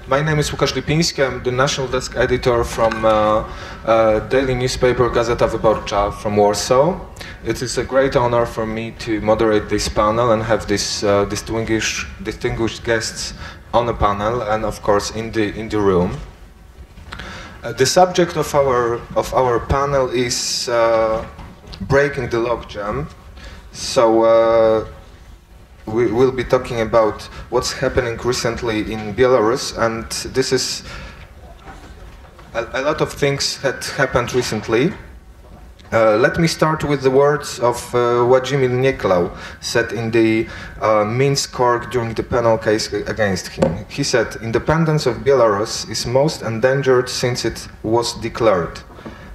My name is Lukasz Lipinski. I'm the national desk editor from daily newspaper Gazeta Wyborcza from Warsaw. It is a great honor for me to moderate this panel and have these distinguished guests on the panel and, of course, in the room. The subject of our panel is breaking the logjam. So we will be talking about what's happening recently in Belarus, and this is a lot of things that happened recently. Let me start with the words of Władimir said in the Minsk court during the penal case against him. He said, "Independence of Belarus is most endangered since it was declared.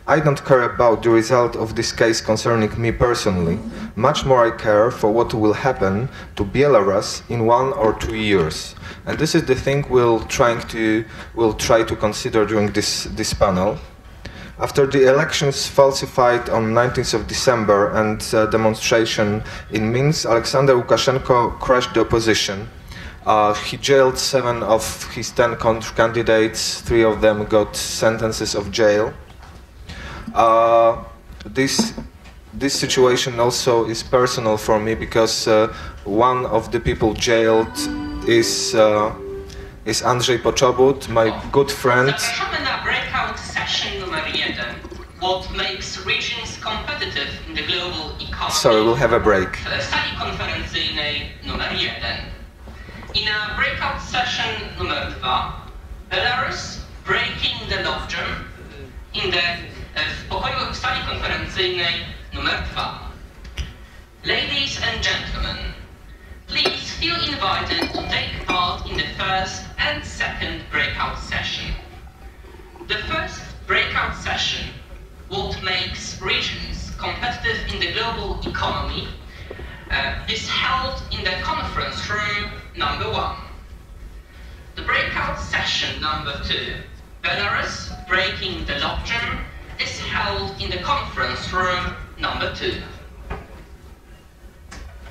I don't care about the result of this case concerning me personally. Much more I care for what will happen to Belarus in 1 or 2 years." And this is the thing we'll try to consider during this panel. After the elections falsified on 19th of December and demonstration in Minsk, Alyaksandr Lukashenko crushed the opposition. He jailed 7 of his 10 candidates. 3 of them got sentences of jail. This situation also is personal for me because one of the people jailed is Andrzej Poczobut, my good friend. Zapraszamy na breakout session numer 1. What makes regions competitive in the global economy? Sorry, we'll have a break. W sali konferencyjnej numer 1. In a breakout session numer 2, Belarus breaking the logjam w sali konferencyjnej numer 2. Ladies and gentlemen, please feel invited to take part in the first and second breakout session. The first breakout session, what makes regions competitive in the global economy, is held in the conference room number 1. The breakout session number 2, Belarus breaking the logjam, is held in the conference room number 2.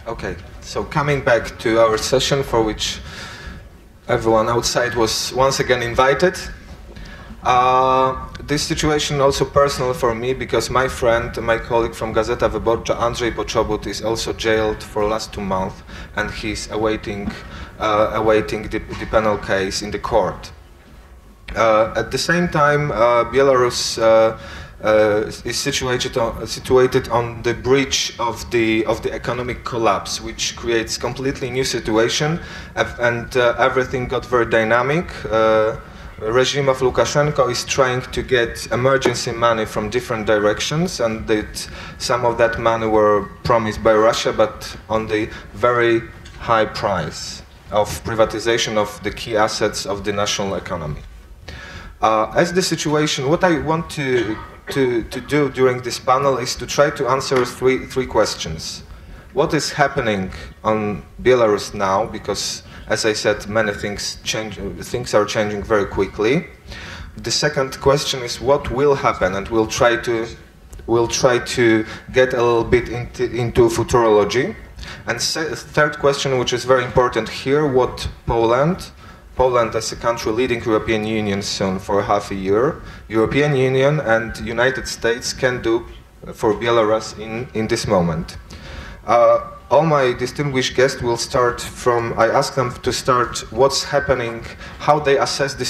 Okay, so coming back to our session, for which everyone outside was once again invited. This situation also personal for me because my friend, my colleague from Gazeta Wyborcza, Andrzej Poczobut, is also jailed for the last 2 months, and he's awaiting the penal case in the court. At the same time, Belarus is situated on the bridge of the economic collapse, which creates completely new situation, and everything got very dynamic. Regime of Lukashenko is trying to get emergency money from different directions, and some of that money were promised by Russia, but on the very high price of privatization of the key assets of the national economy. As the situation, what I want to do during this panel is to try to answer three questions. What is happening on Belarus now? Because, as I said, many things are changing very quickly. The second question is what will happen, and we'll try to get a little bit into futurology. And third question, which is very important here, what Poland as a country leading European Union soon for half a year, European Union and United States can do for Belarus in this moment. All my distinguished guests will start from, I asked them to start what's happening, how they assess the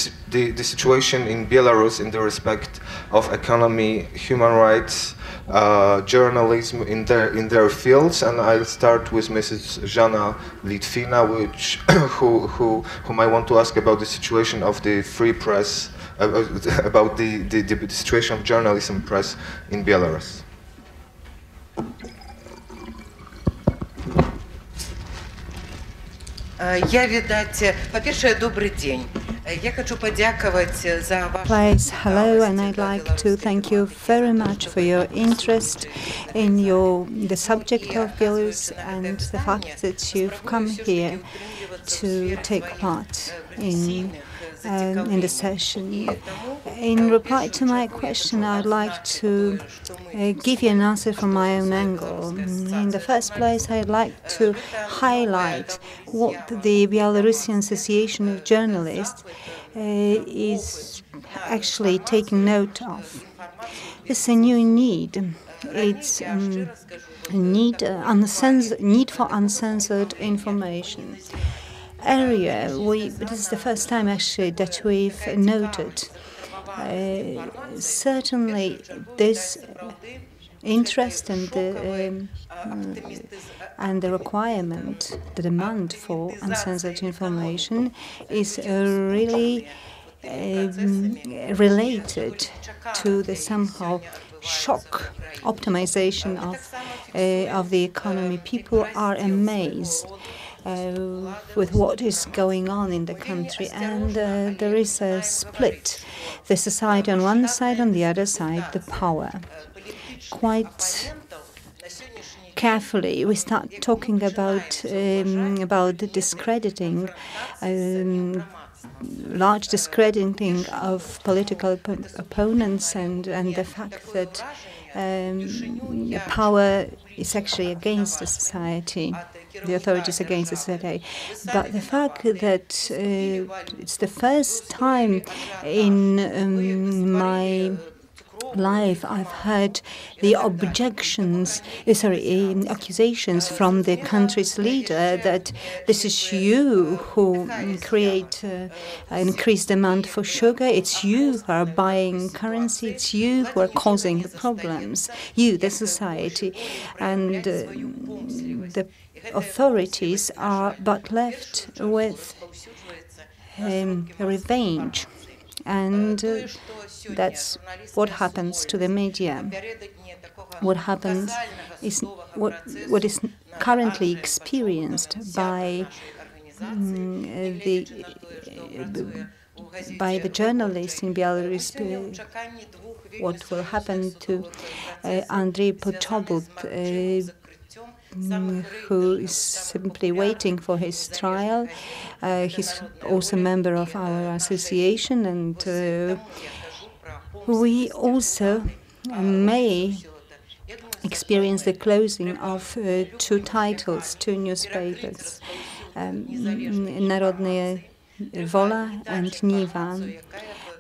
situation in Belarus in the respect of economy, human rights, journalism in their fields, and I'll start with Mrs. Zhanna Litvina, whom I want to ask about the situation of the free press, about the situation of journalism press in Belarus. По-перше, добрый день. Я хочу подякувати за ваш... Please, hello, and I'd like to thank you very much for your interest in the subject of Belarus and the fact that you've come here to take part in the session. In reply to my question, I'd like to give you an answer from my own angle. In the first place, I'd like to highlight what the Belarusian Association of Journalists is actually taken note of. This is a new need. It's a need for uncensored information. This is the first time actually that we've noted. Certainly, this interest and the requirement, the demand for uncensored information is really related to the somehow shock optimization of the economy. People are amazed with what is going on in the country, and there is a split. The society on one side, on the other side, the power. Quite carefully, we start talking about discrediting, large discrediting of political opponents, and the fact that power is actually against the society, the authorities against the society. But the fact that it's the first time in my life I've heard the accusations from the country's leader that this is you who create increased demand for sugar, it's you who are buying currency, it's you who are causing the problems, you, the society. And the authorities are but left with revenge. And that's what happens to the media. What happens is what is currently experienced by the journalists in Belarus. What will happen to Andrei Pochobut, who is simply waiting for his trial. He's also a member of our association, and we also may experience the closing of two titles, two newspapers, Narodная Wola and Niva.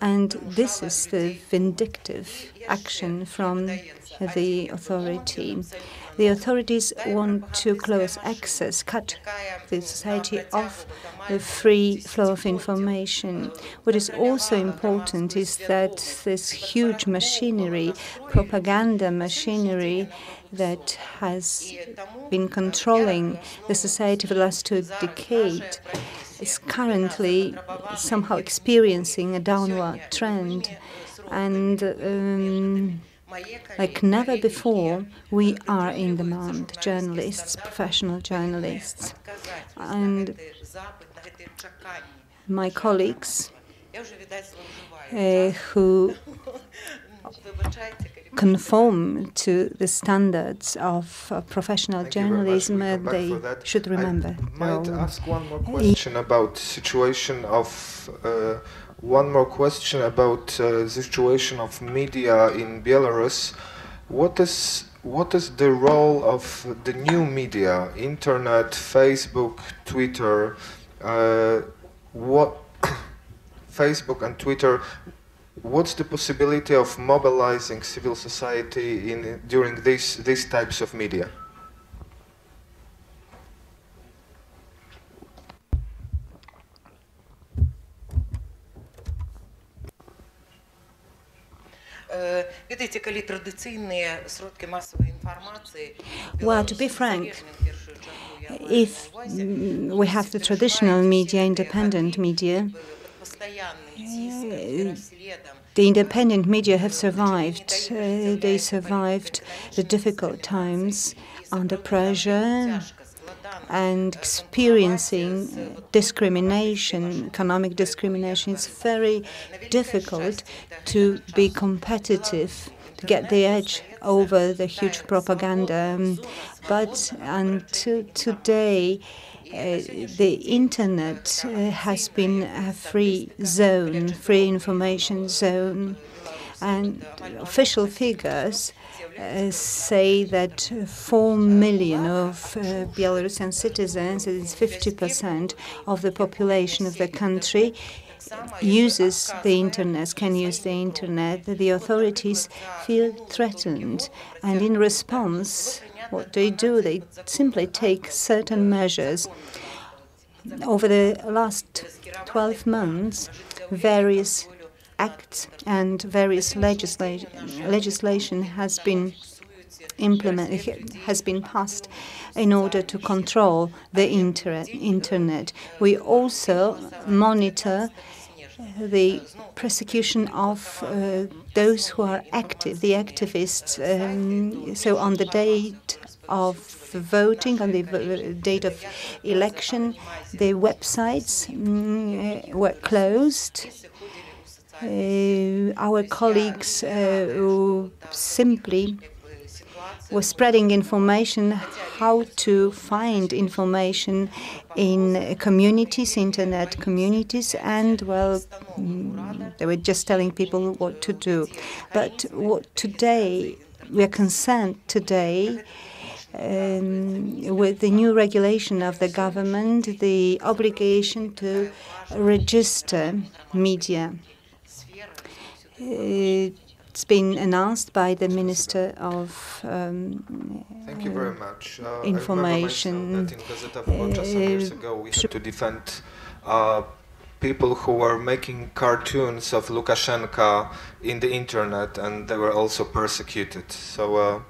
And this is the vindictive action from the authority. The authorities want to close access, cut the society off the free flow of information. What is also important is that this huge machinery, propaganda machinery, that has been controlling the society for the last 2 decades, is currently somehow experiencing a downward trend. And like never before, we are in demand, journalists, professional journalists. And my colleagues who conform to the standards of professional journalism, they should remember. I might ask one more question about situation of situation of media in Belarus. What is the role of the new media, internet, Facebook, Twitter? Facebook and Twitter? What's the possibility of mobilizing civil society during these types of media? Well, to be frank, if we have the traditional media, independent media, the independent media have survived. They survived the difficult times under pressure and experiencing discrimination, economic discrimination. It's very difficult to be competitive, to get the edge over the huge propaganda. But until today, the internet has been a free zone, free information zone, and official figures say that 4 million of Belarusian citizens, it is 50% of the population of the country, uses the internet, can use the internet, the authorities feel threatened. And in response, what they do, they simply take certain measures. Over the last 12 months, various acts and various legislation has been passed in order to control the internet. We also monitor the persecution of those who are active, the activists. So on the date of voting, on the date of election, the websites were closed. Our colleagues who simply were spreading information, how to find information in communities, internet communities, and, well, they were just telling people what to do. But what today, we are concerned today with the new regulation of the government, the obligation to register media. It's been announced by the Minister of Thank you very much. Information. I remember myself that in Gazeta Wyborcza some years ago we had to defend people who were making cartoons of Lukashenko in the internet, and they were also persecuted. So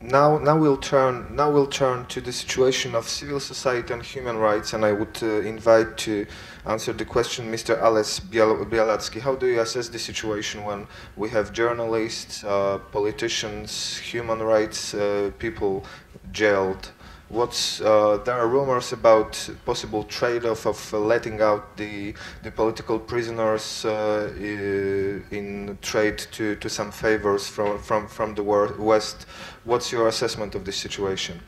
now we'll turn to the situation of civil society and human rights, and I would invite to answer the question Mr. Byalyatski. How do you assess the situation when we have journalists, politicians, human rights people jailed? There are rumors about possible trade-off of letting out the political prisoners in trade to some favors from the West. What's your assessment of this situation?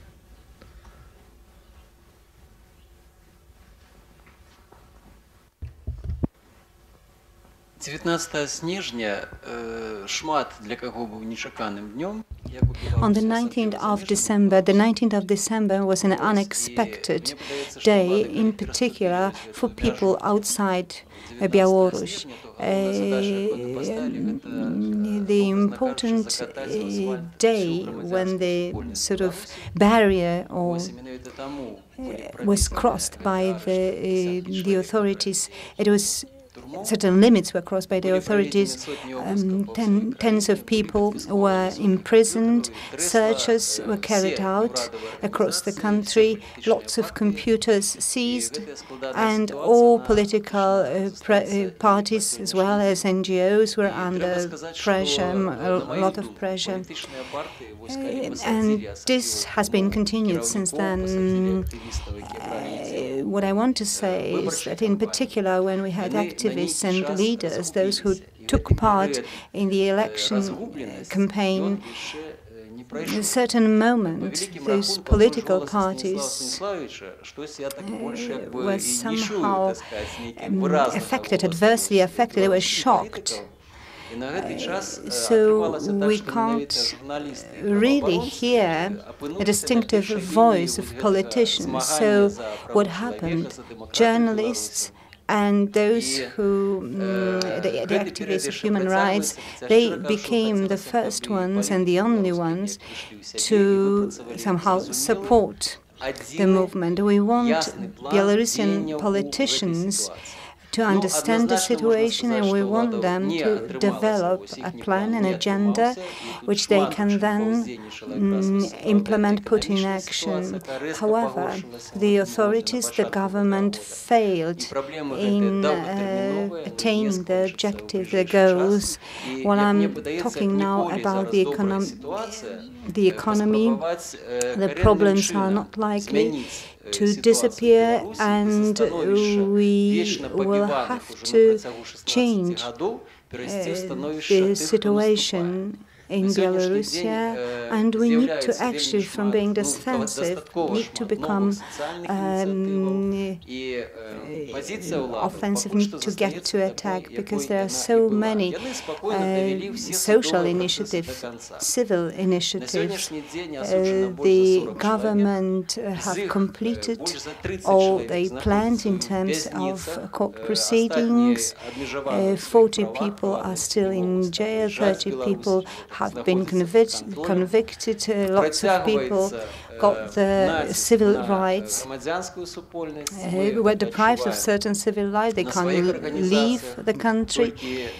On the 19th of December was an unexpected day, in particular for people outside Belarus. The important day when the sort of barrier was crossed by the authorities. It was certain limits were crossed by the authorities. Tens of people were imprisoned. Searches were carried out across the country. Lots of computers seized, and all political parties, as well as NGOs, were under pressure, a lot of pressure. And this has been continued since then. What I want to say is that, in particular, when we had activists and leaders, those who took part in the election campaign, at a certain moment, those political parties were somehow adversely affected. They were shocked. So we can't really hear a distinctive voice of politicians. So what happened? Journalists and those who, the activists of human rights, they became the first ones and the only ones to somehow support the movement. We want Belarusian politicians to understand the situation, and we want them to develop a plan, an agenda, which they can then implement, put in action. However, the authorities, the government failed in attaining the objective, the goals. While I'm talking now about the economy, the problems are not likely to disappear, and we will have to change the situation in Belarus, and we need to actually, from being defensive, need to become offensive, need to get to attack, because there are so many social initiatives, civil initiatives. The government have completed all they planned in terms of court proceedings. 40 people are still in jail, 30 people have been convicted, lots of people got the civil rights, were deprived of certain civil rights, they can't leave the country.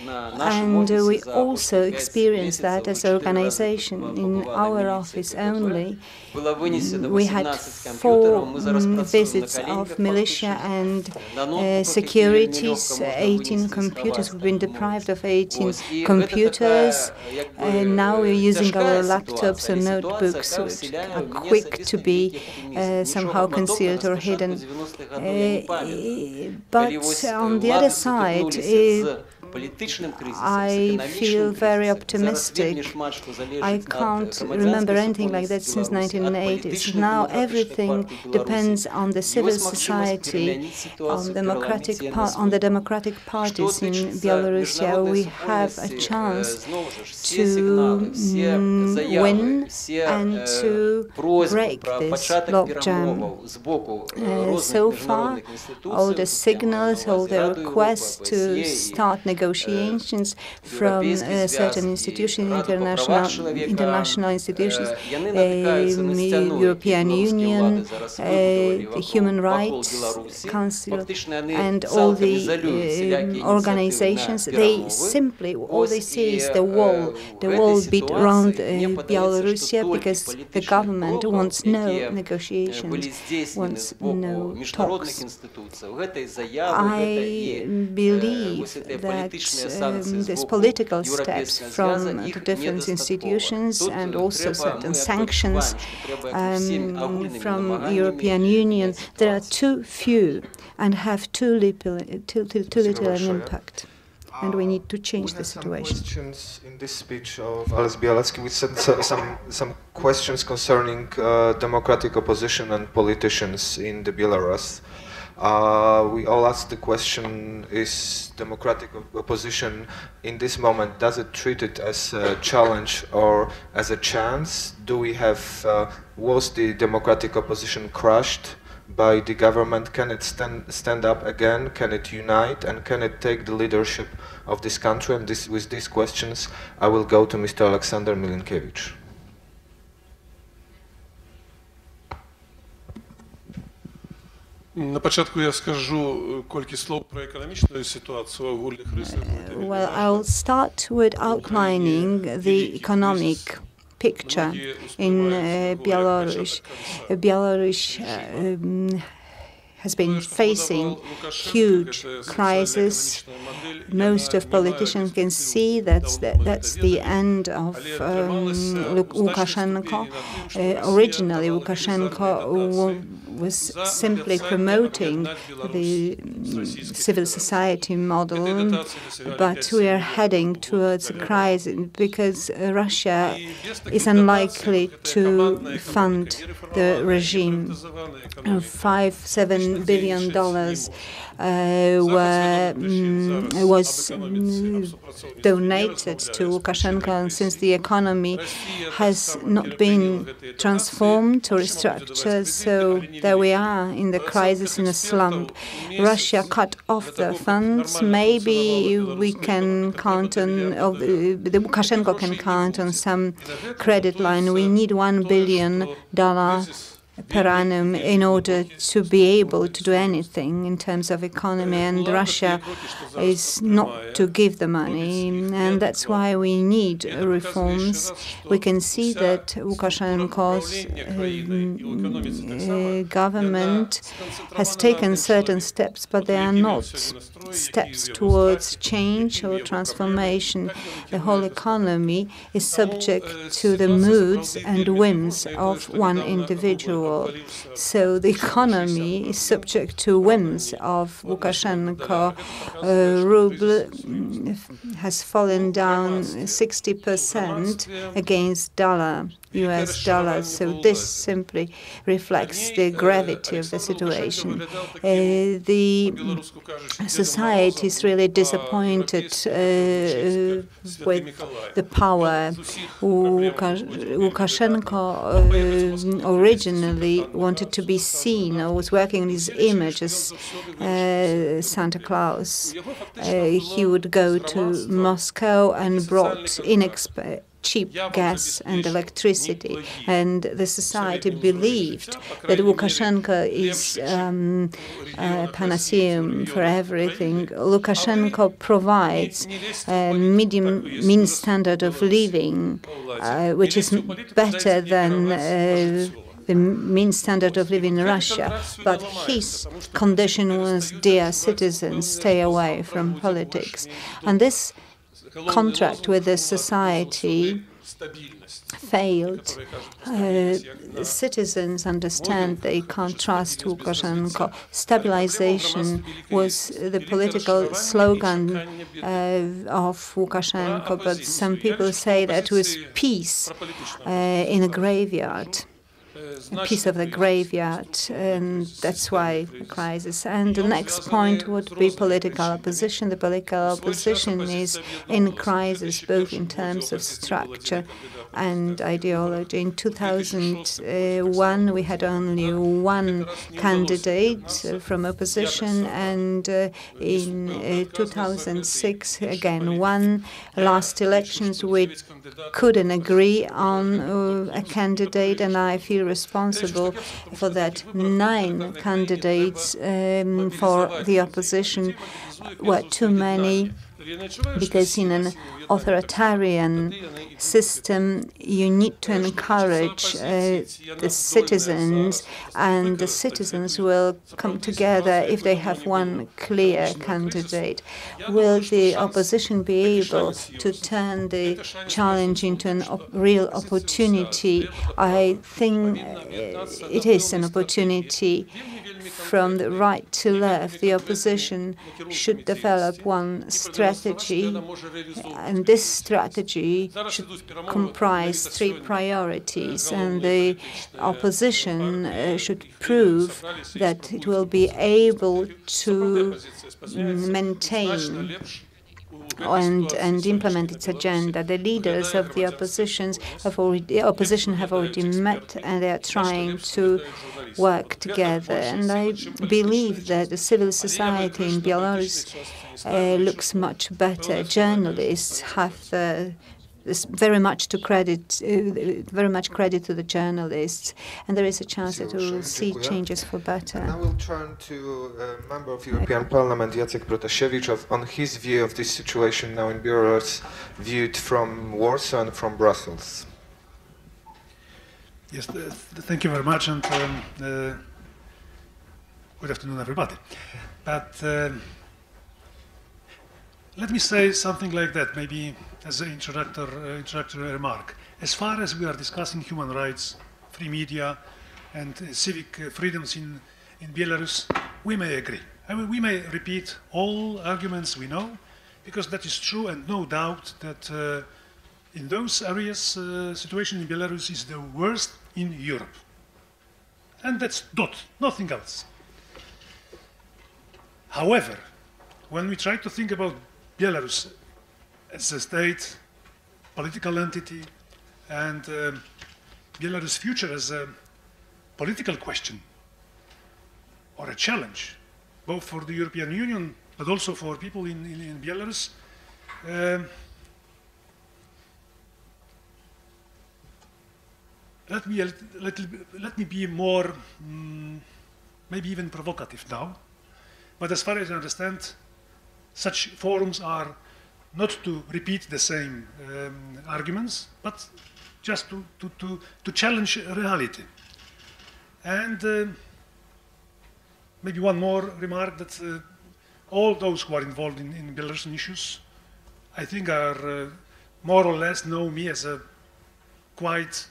And we also experienced that as an organization. In our office only, we had 4 visits of militia and securities. 18 computers, we've been deprived of 18 computers, and now we're using our laptops and notebooks, which are quick to be somehow concealed or hidden. But on the other side, I feel very optimistic. I can't remember anything like that since 1980s. Now everything depends on the civil society, on the democratic parties in Belarus. We have a chance to win and to break this logjam. So far, all the signals, all the requests to start negotiations from certain institutions, international institutions, European Union, the Human Rights Council, and all the organizations. They simply, all they see is the wall built around Belarus, because the government wants no negotiations, wants no talks. I believe that these political steps from the different institutions and also certain sanctions from European Union, there are too few and have too little an impact. And we need to change the situation. Questions in this speech of Byalyatski, we said some questions concerning democratic opposition and politicians in the Belarus. We all asked the question, is democratic opposition in this moment, does it treat it as a challenge or as a chance? Do we have, was the democratic opposition crushed by the government? Can it stand up again? Can it unite? And can it take the leadership of this country? And with these questions, I will go to Mr. Alyaksandr Milinkevich. На початку я скажу кілька слов про економічну ситуацію в огульних рисах. Well, I'll start with outlining the economic picture in Belarus. Belarus has been facing huge crisis. Most of politicians can see that's the end of Lukashenko. Originally, Lukashenko was simply promoting the civil society model, but we are heading towards a crisis because Russia is unlikely to fund the regime. $5-7 billion was donated to Lukashenko, and since the economy has not been transformed or restructured, so there we are in the crisis, in a slump. Russia cut off the funds. Maybe we can count on, the Lukashenko can count on some credit line. We need $1 billion per annum in order to be able to do anything in terms of economy, and Russia is not to give the money, and that's why we need reforms. We can see that Lukashenko's government has taken certain steps, but they are not steps towards change or transformation. The whole economy is subject to the moods and whims of one individual. So the economy is subject to whims of Lukashenko. Ruble has fallen down 60% against dollar, US dollar. So this simply reflects the gravity of the situation. The society is really disappointed with the power. Lukashenko originally wanted to be seen, or was working on his image as Santa Claus. He would go to Moscow and brought cheap gas and electricity, and the society believed that Lukashenko is a panacea for everything. Lukashenko provides a mean standard of living, which is better than the mean standard of living in Russia, but his condition was, dear citizens, stay away from politics. And this contract with the society failed. Citizens understand they can't trust Lukashenko. Stabilization was the political slogan of Lukashenko, but some people say that was peace in a graveyard. A piece of the graveyard, and that's why the crisis. And the next point would be political opposition. The political opposition is in crisis, both in terms of structure and ideology. In 2001, we had only one candidate from opposition, and in 2006, again, one. Last elections, we couldn't agree on a candidate, and I feel responsible for that. 9 candidates for the opposition were too many, because in an authoritarian system you need to encourage the citizens, and the citizens will come together if they have one clear candidate. Will the opposition be able to turn the challenge into a real opportunity? I think it is an opportunity. From the right to left, the opposition should develop one strategy, and this strategy should comprise 3 priorities, and the opposition should prove that it will be able to maintain and implement its agenda. The leaders of the opposition have already met, and they are trying to work together. And I believe that the civil society in Belarus looks much better. Journalists have very much credit to the journalists, and there is a chance that we will see changes for better. And I will turn to a member of European Parliament, Jacek Protasiewicz, on his view of this situation now in Belarus, viewed from Warsaw and from Brussels. Yes, thank you very much, and good afternoon, everybody. But let me say something like that, maybe as an introductory remark. As far as we are discussing human rights, free media, and civic freedoms in Belarus, we may agree. I mean, we may repeat all arguments we know, because that is true, and no doubt that in those areas, situation in Belarus is the worst in Europe. And that's nothing else. However, when we try to think about Belarus as a state, political entity, and Belarus' future as a political question or a challenge, both for the European Union, but also for people in Belarus, let me be more, maybe even provocative now. But as far as I understand, such forums are not to repeat the same arguments, but just to challenge reality. And maybe one more remark, that all those who are involved in Belarusian issues, I think are more or less know me as a quite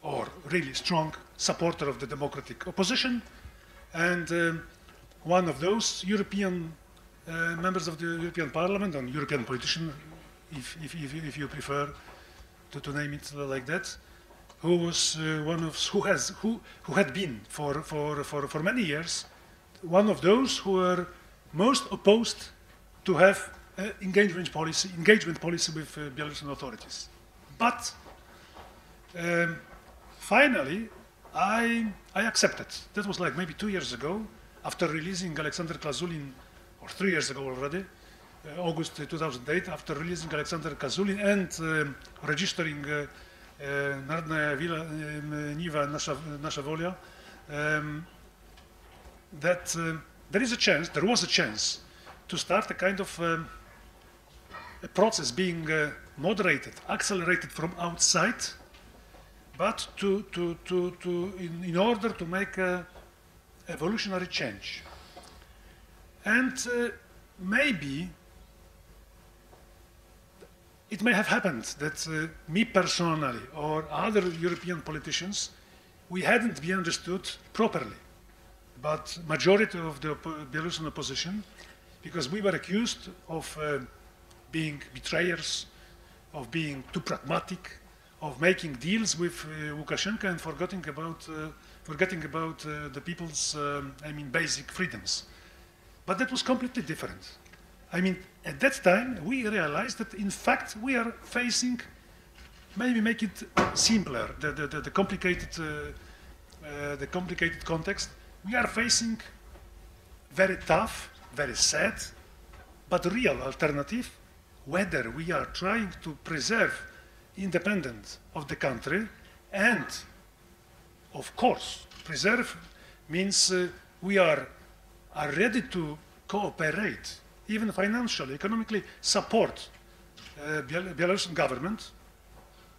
or really strong supporter of the democratic opposition, and one of those European members of the European Parliament, and European politician, if you prefer to name it like that, who was who had been for many years one of those who were most opposed to have engagement policy with Belarusian authorities. But finally, I accepted. That was like maybe 2 years ago, after releasing Alyaksandr Kazulin, or 3 years ago already, August 2008, after releasing Alyaksandr Kazulin and registering Narodna Niwa Nasza Wolia, that there was a chance to start a kind of a process being moderated, accelerated from outside, but in order to make a evolutionary change. And maybe it may have happened that me personally or other European politicians, we hadn't been understood properly, but majority of the Belarusian opposition, because we were accused of being betrayers, of being too pragmatic, of making deals with Lukashenko and forgetting about the people's, basic freedoms. But that was completely different. I mean, at that time, we realized that in fact we are facing, maybe make it simpler, the complicated context. We are facing very tough, very sad, but real alternative, whether we are trying to preserve independence of the country, and of course, preserve means we are ready to cooperate, even financially, economically support Belarusian government,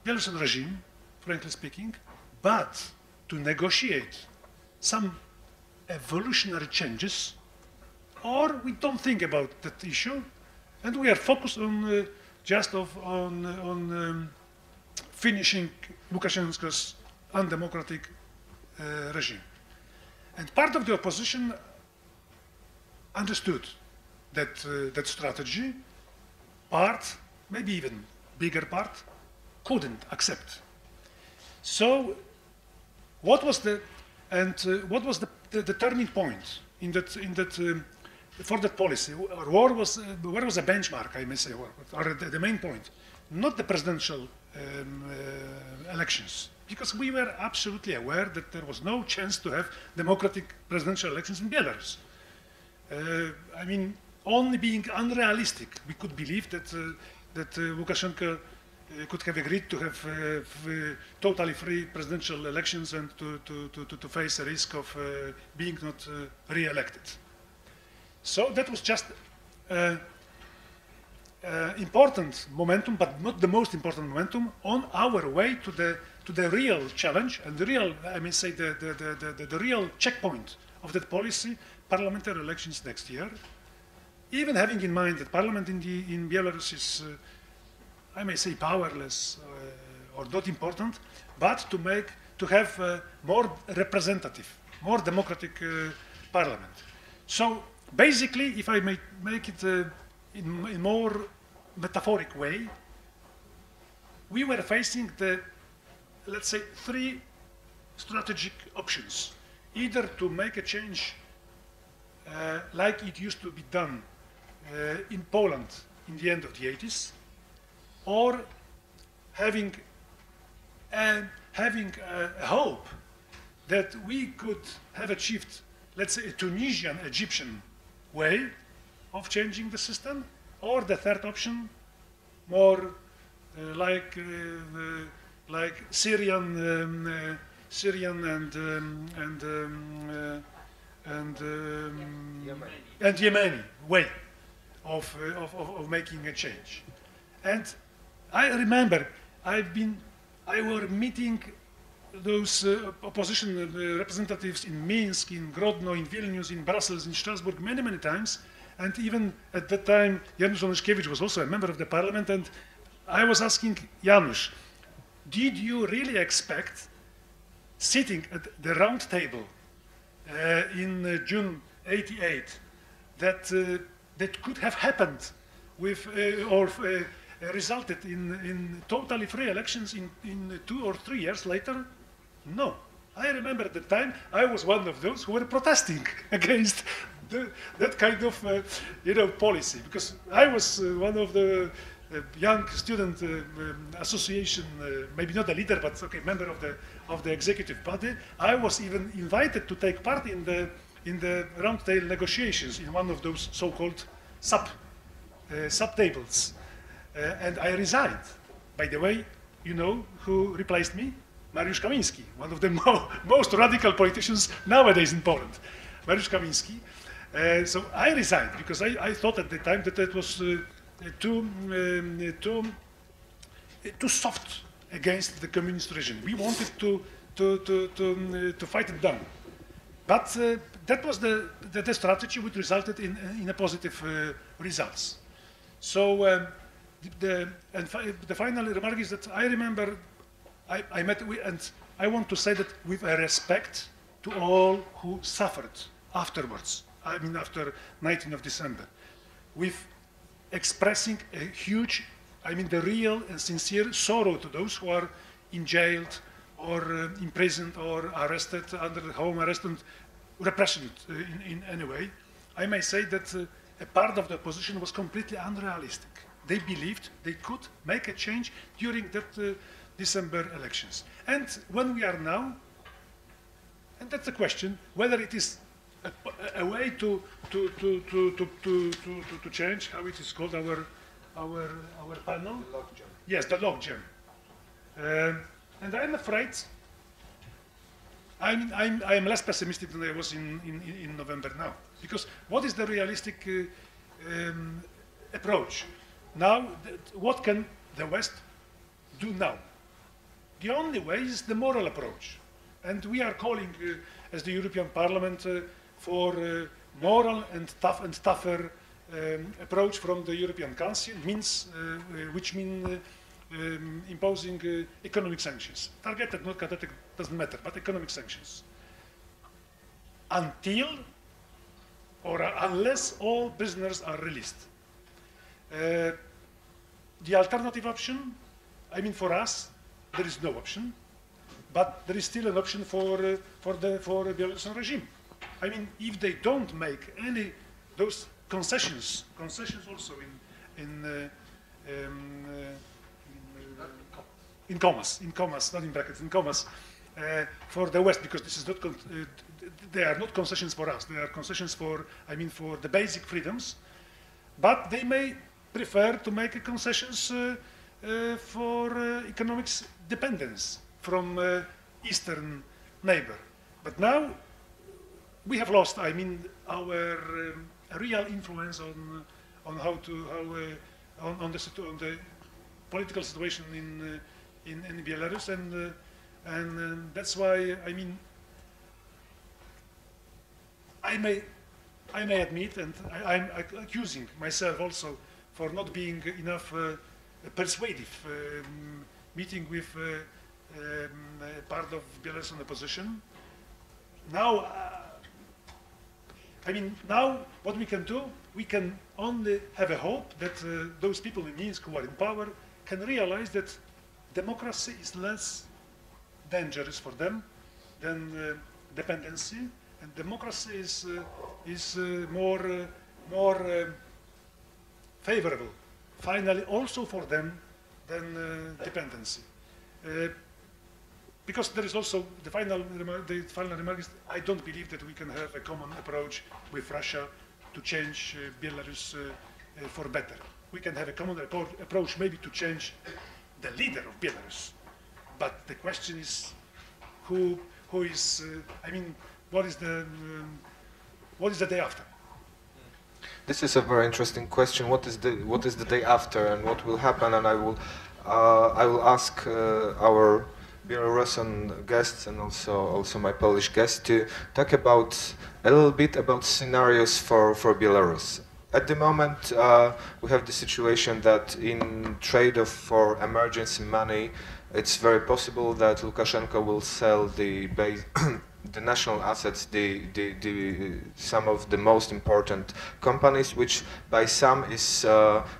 Belarusian regime, frankly speaking, but to negotiate some evolutionary changes, or we don't think about that issue, and we are focused on finishing Lukashenko's undemocratic regime. And part of the opposition understood that strategy. Part, maybe even bigger part, couldn't accept. So, what was the turning point in that for that policy? Where was a benchmark, I may say, or the main point? Not the presidential elections, because we were absolutely aware that there was no chance to have democratic presidential elections in Belarus. Only being unrealistic, we could believe that Lukashenko could have agreed to have totally free presidential elections and to face a risk of being not re-elected. So that was just important momentum, but not the most important momentum on our way to the real challenge and the real, the real checkpoint of that policy, parliamentary elections next year. Even having in mind that parliament in Belarus is, I may say, powerless or not important, but to have a more representative, more democratic parliament. So basically, if I may make it in a more metaphoric way, we were facing let's say, three strategic options. Either to make a change like it used to be done in Poland in the end of the 80s, or having a hope that we could have achieved, let's say, a Tunisian, Egyptian way of changing the system, or the third option, more like Syrian and Yemeni way of making a change. And I remember I were meeting those opposition representatives in Minsk, in Grodno, in Vilnius, in Brussels, in Strasbourg many times, And even at that time, Janusz Milinkevich was also a member of the parliament, and I was asking Janusz, did you really expect sitting at the round table in June '88 that that could have happened with or resulted in totally free elections in 2 or 3 years later? No. I remember at the time I was one of those who were protesting against that kind of policy, because I was one of the young student association, maybe not a leader, but okay, member of the executive body. I was even invited to take part in the roundtable negotiations in one of those so-called sub tables, and I resigned. By the way, you know who replaced me? Mariusz Kamiński, one of the most radical politicians nowadays in Poland. Mariusz Kamiński. So I resigned because I thought at the time that it was too soft against the communist regime. We wanted to fight it down. But that was the strategy which resulted in a positive results. So the final remark is that I remember I met, and I want to say that with a respect to all who suffered afterwards, I mean after 19th of December, with expressing a huge, I mean the real and sincere sorrow to those who are in jailed or imprisoned or arrested under the home arrest and repression in any way. I may say that a part of the opposition was completely unrealistic. They believed they could make a change during that December elections. And when we are now, and that's the question, whether it is a way to change, how it is called, our panel? The Logjam. Yes, the Logjam. And I'm afraid, I'm less pessimistic than I was in November now. Because what is the realistic approach? Now, what can the West do now? The only way is the moral approach. And we are calling, as the European Parliament, for moral and tougher approach from the European Council, which means imposing economic sanctions. Targeted, not targeted, doesn't matter, but economic sanctions. Until or unless all prisoners are released. The alternative option, I mean for us, there is no option, but there is still an option for the Belarusian regime. I mean, if they don't make any those concessions also in commas, not in brackets, in commas, for the West, because this is not they are not concessions for us. They are concessions for the basic freedoms, but they may prefer to make concessions for economic dependence from eastern neighbor. But now we have lost, our real influence on the political situation in Belarus, and that's why I may admit, and I'm accusing myself also for not being enough persuasive, meeting with part of Belarusian opposition. Now, now what we can do, we can only have a hope that those people in Minsk who are in power can realize that democracy is less dangerous for them than dependency, and democracy is more favorable, finally, also for them than dependency. Because there is also the final remark is, I don't believe that we can have a common approach with Russia to change Belarus for better. We can have a common approach maybe to change the leader of Belarus, but the question is who is, what is the day after? This is a very interesting question. What is the day after, and what will happen? And I will ask our Belarusian guests and also my Polish guests to talk a little bit about scenarios for Belarus. at the moment, we have the situation that in trade for emergency money, it's very possible that Lukashenko will sell the the national assets, some of the most important companies, which by some is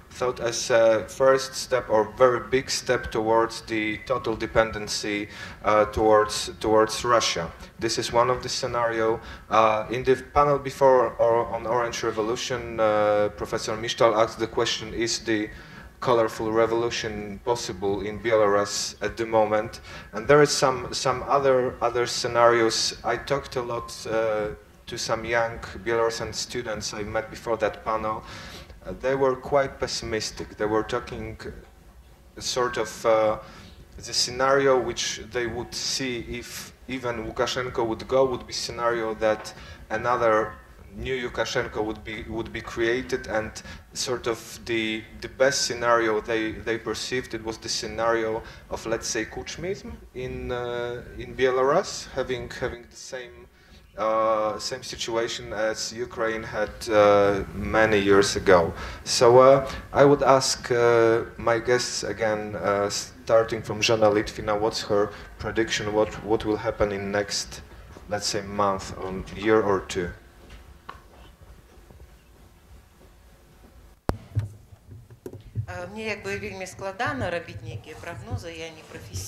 thought as a first step or very big step towards the total dependency towards Russia. This is one of the scenario. In the panel before on Orange Revolution, Professor Mishtal asked the question: is the colorful revolution possible in Belarus at the moment? And there is some other scenarios. I talked a lot to some young Belarusian students I met before that panel. They were quite pessimistic. They were talking sort of the scenario which they would see if even Lukashenko would go would be scenario that another new Lukashenko would be created, and sort of the best scenario they perceived it was the scenario of, let's say, Kuchmism in Belarus, having the same situation as Ukraine had many years ago. So I would ask my guests again, starting from Zhanna Litvina, what's her prediction? What will happen in next, let's say, month or year or two?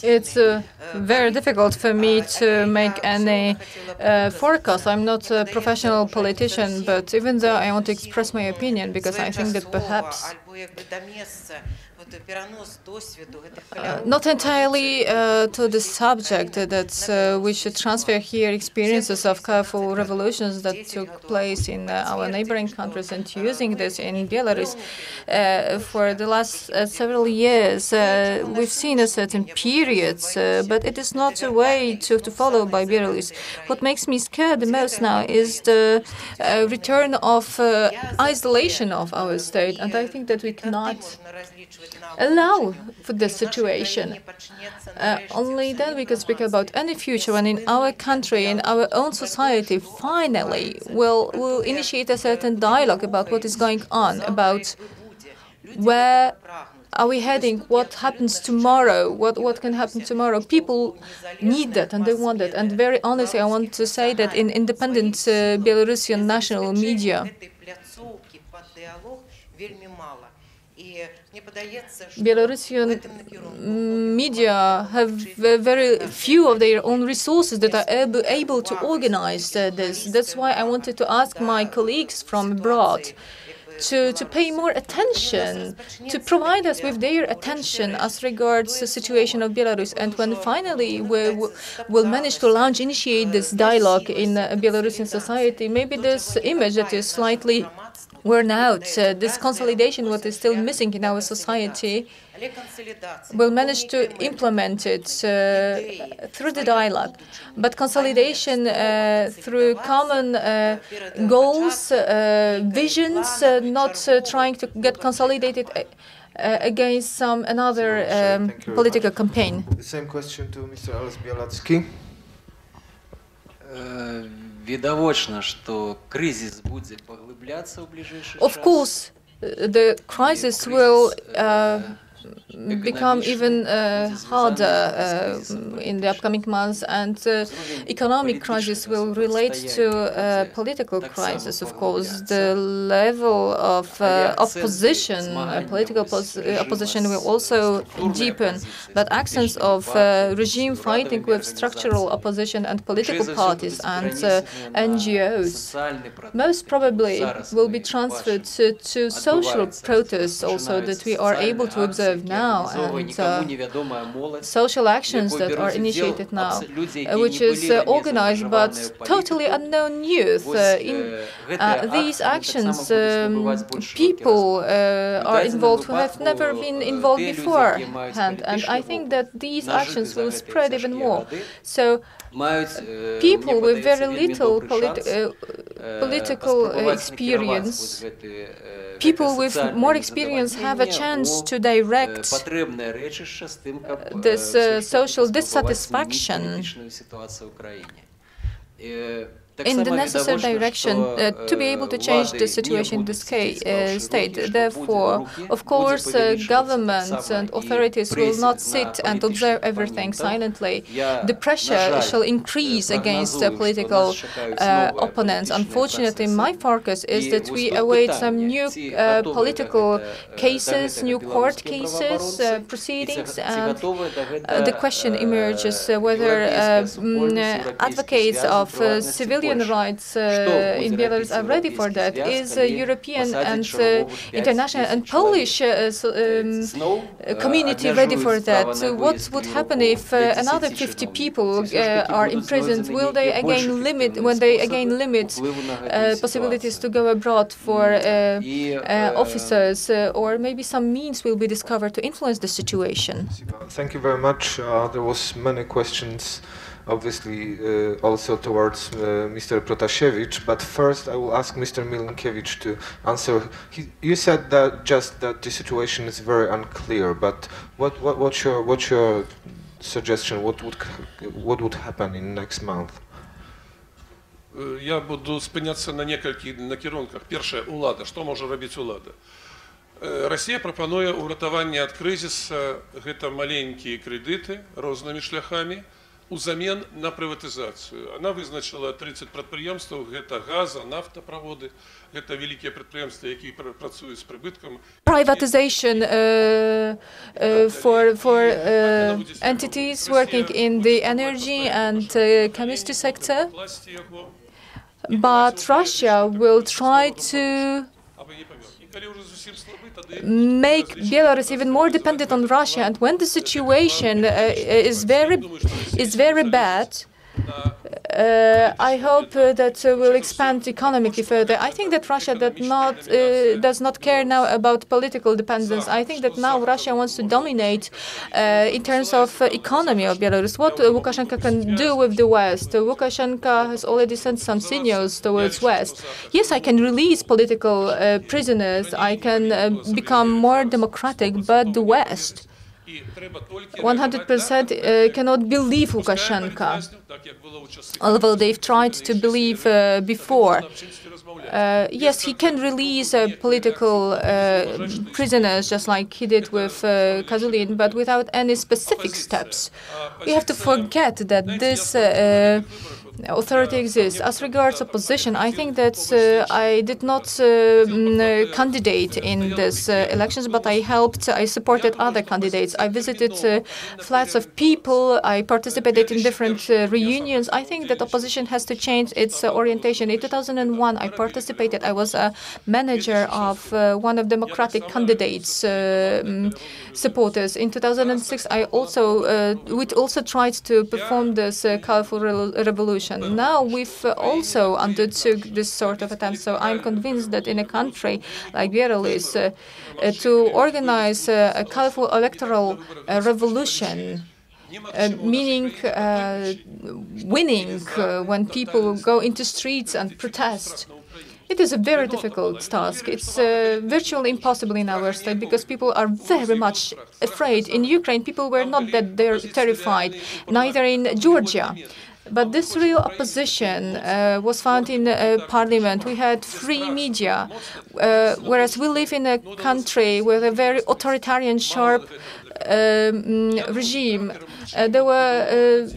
It's very difficult for me to make any forecast. I'm not a professional politician, but even though I want to express my opinion, because I think that perhaps not entirely to the subject that we should transfer here experiences of colorful revolutions that took place in our neighboring countries, and using this in Belarus. For the last several years, we've seen a certain periods, but it is not a way to follow by Belarus. What makes me scared the most now is the return of isolation of our state, and I think that we cannot allow for this situation. Only then we can speak about any future when in our country, in our own society, finally we'll initiate a certain dialogue about what is going on, about where are we heading, what happens tomorrow, what can happen tomorrow. People need that and they want it. And very honestly, I want to say that in independent Belarusian national media, Belarusian media have very few of their own resources that are able to organize this. That's why I wanted to ask my colleagues from abroad to pay more attention, to provide us with their attention as regards the situation of Belarus. And when finally we'll manage to initiate this dialogue in Belarusian society, maybe this image that is slightly worn out, this consolidation, what is still missing in our society, will manage to implement it through the dialogue. But consolidation through common goals, visions, not trying to get consolidated against another political campaign. The same question to Mr. Byalyatski. Of course, the crisis will become even harder in the upcoming months, and economic crisis will relate to political crisis. Of course, the level of opposition, political opposition, will also deepen. But actions of regime fighting with structural opposition and political parties and NGOs most probably will be transferred to social protests also that we are able to observe now, and social actions that are initiated now, which is organized but totally unknown youth. In these actions, people are involved who have never been involved beforehand, and I think that these actions will spread even more. So people with very little political experience, people with more experience have a chance to direct this social dissatisfaction. in the necessary direction to be able to change the situation in this state. Therefore, of course, governments and authorities will not sit and observe everything silently. The pressure shall increase against the political opponents. Unfortunately, my focus is that we await some new political cases, new court cases, proceedings, and the question emerges whether advocates of civilian rights in Belarus are ready for that. Is European and international and Polish community ready for that? What would happen if another 50 people are imprisoned? Will they again limit, when they again limit possibilities to go abroad for officers, or maybe some means will be discovered to influence the situation? Thank you very much. There was many questions, obviously, also towards Mr. Protasiewicz, but first I will ask Mr. Milinkevich to answer. You said that just that the situation is very unclear, but what's your suggestion? What would happen in next month? Я буду спиняться на некалькіх накірунках. Перше, улада. Що може робити улада? Росія пропонує уратаванне ад кризиса гэта маленькія крэдыты рознымі шляхамі узамен на прыватызацыю. Она вызначила 30 прадпрыемстваў, гэта газа, нафтаправоды, гэта вялікія прадпрыемствы, якія працуюць з прыбыткам. Privatization for entities working in the energy and chemistry sector. But Russia will try to make Belarus even more dependent on Russia, and when the situation is very bad, I hope that will expand economically further. I think that Russia does not care now about political dependence. I think that now Russia wants to dominate in terms of economy of Belarus. What Lukashenko can do with the West? Lukashenko has already sent some signals towards West. Yes, I can release political prisoners. I can become more democratic, but the West 100% cannot believe Lukashenko, although they've tried to believe before. Yes, he can release political prisoners, just like he did with Kazulin, but without any specific steps. We have to forget that this authority exists. As regards opposition, I think that I did not candidate in these elections, but I supported other candidates. I visited flats of people. I participated in different reunions. I think that opposition has to change its orientation. In 2001, I participated. I was a manager of one of democratic candidates' supporters. In 2006, we also tried to perform this colorful revolution. Now we've also undertook this sort of attempt. So I'm convinced that in a country like Belarus, to organize a colorful electoral revolution, meaning winning when people go into streets and protest, it is a very difficult task. It's virtually impossible in our state because people are very much afraid. In Ukraine, people were not that terrified, neither in Georgia. But this real opposition was found in parliament. We had free media, whereas we live in a country with a very authoritarian, sharp regime. There were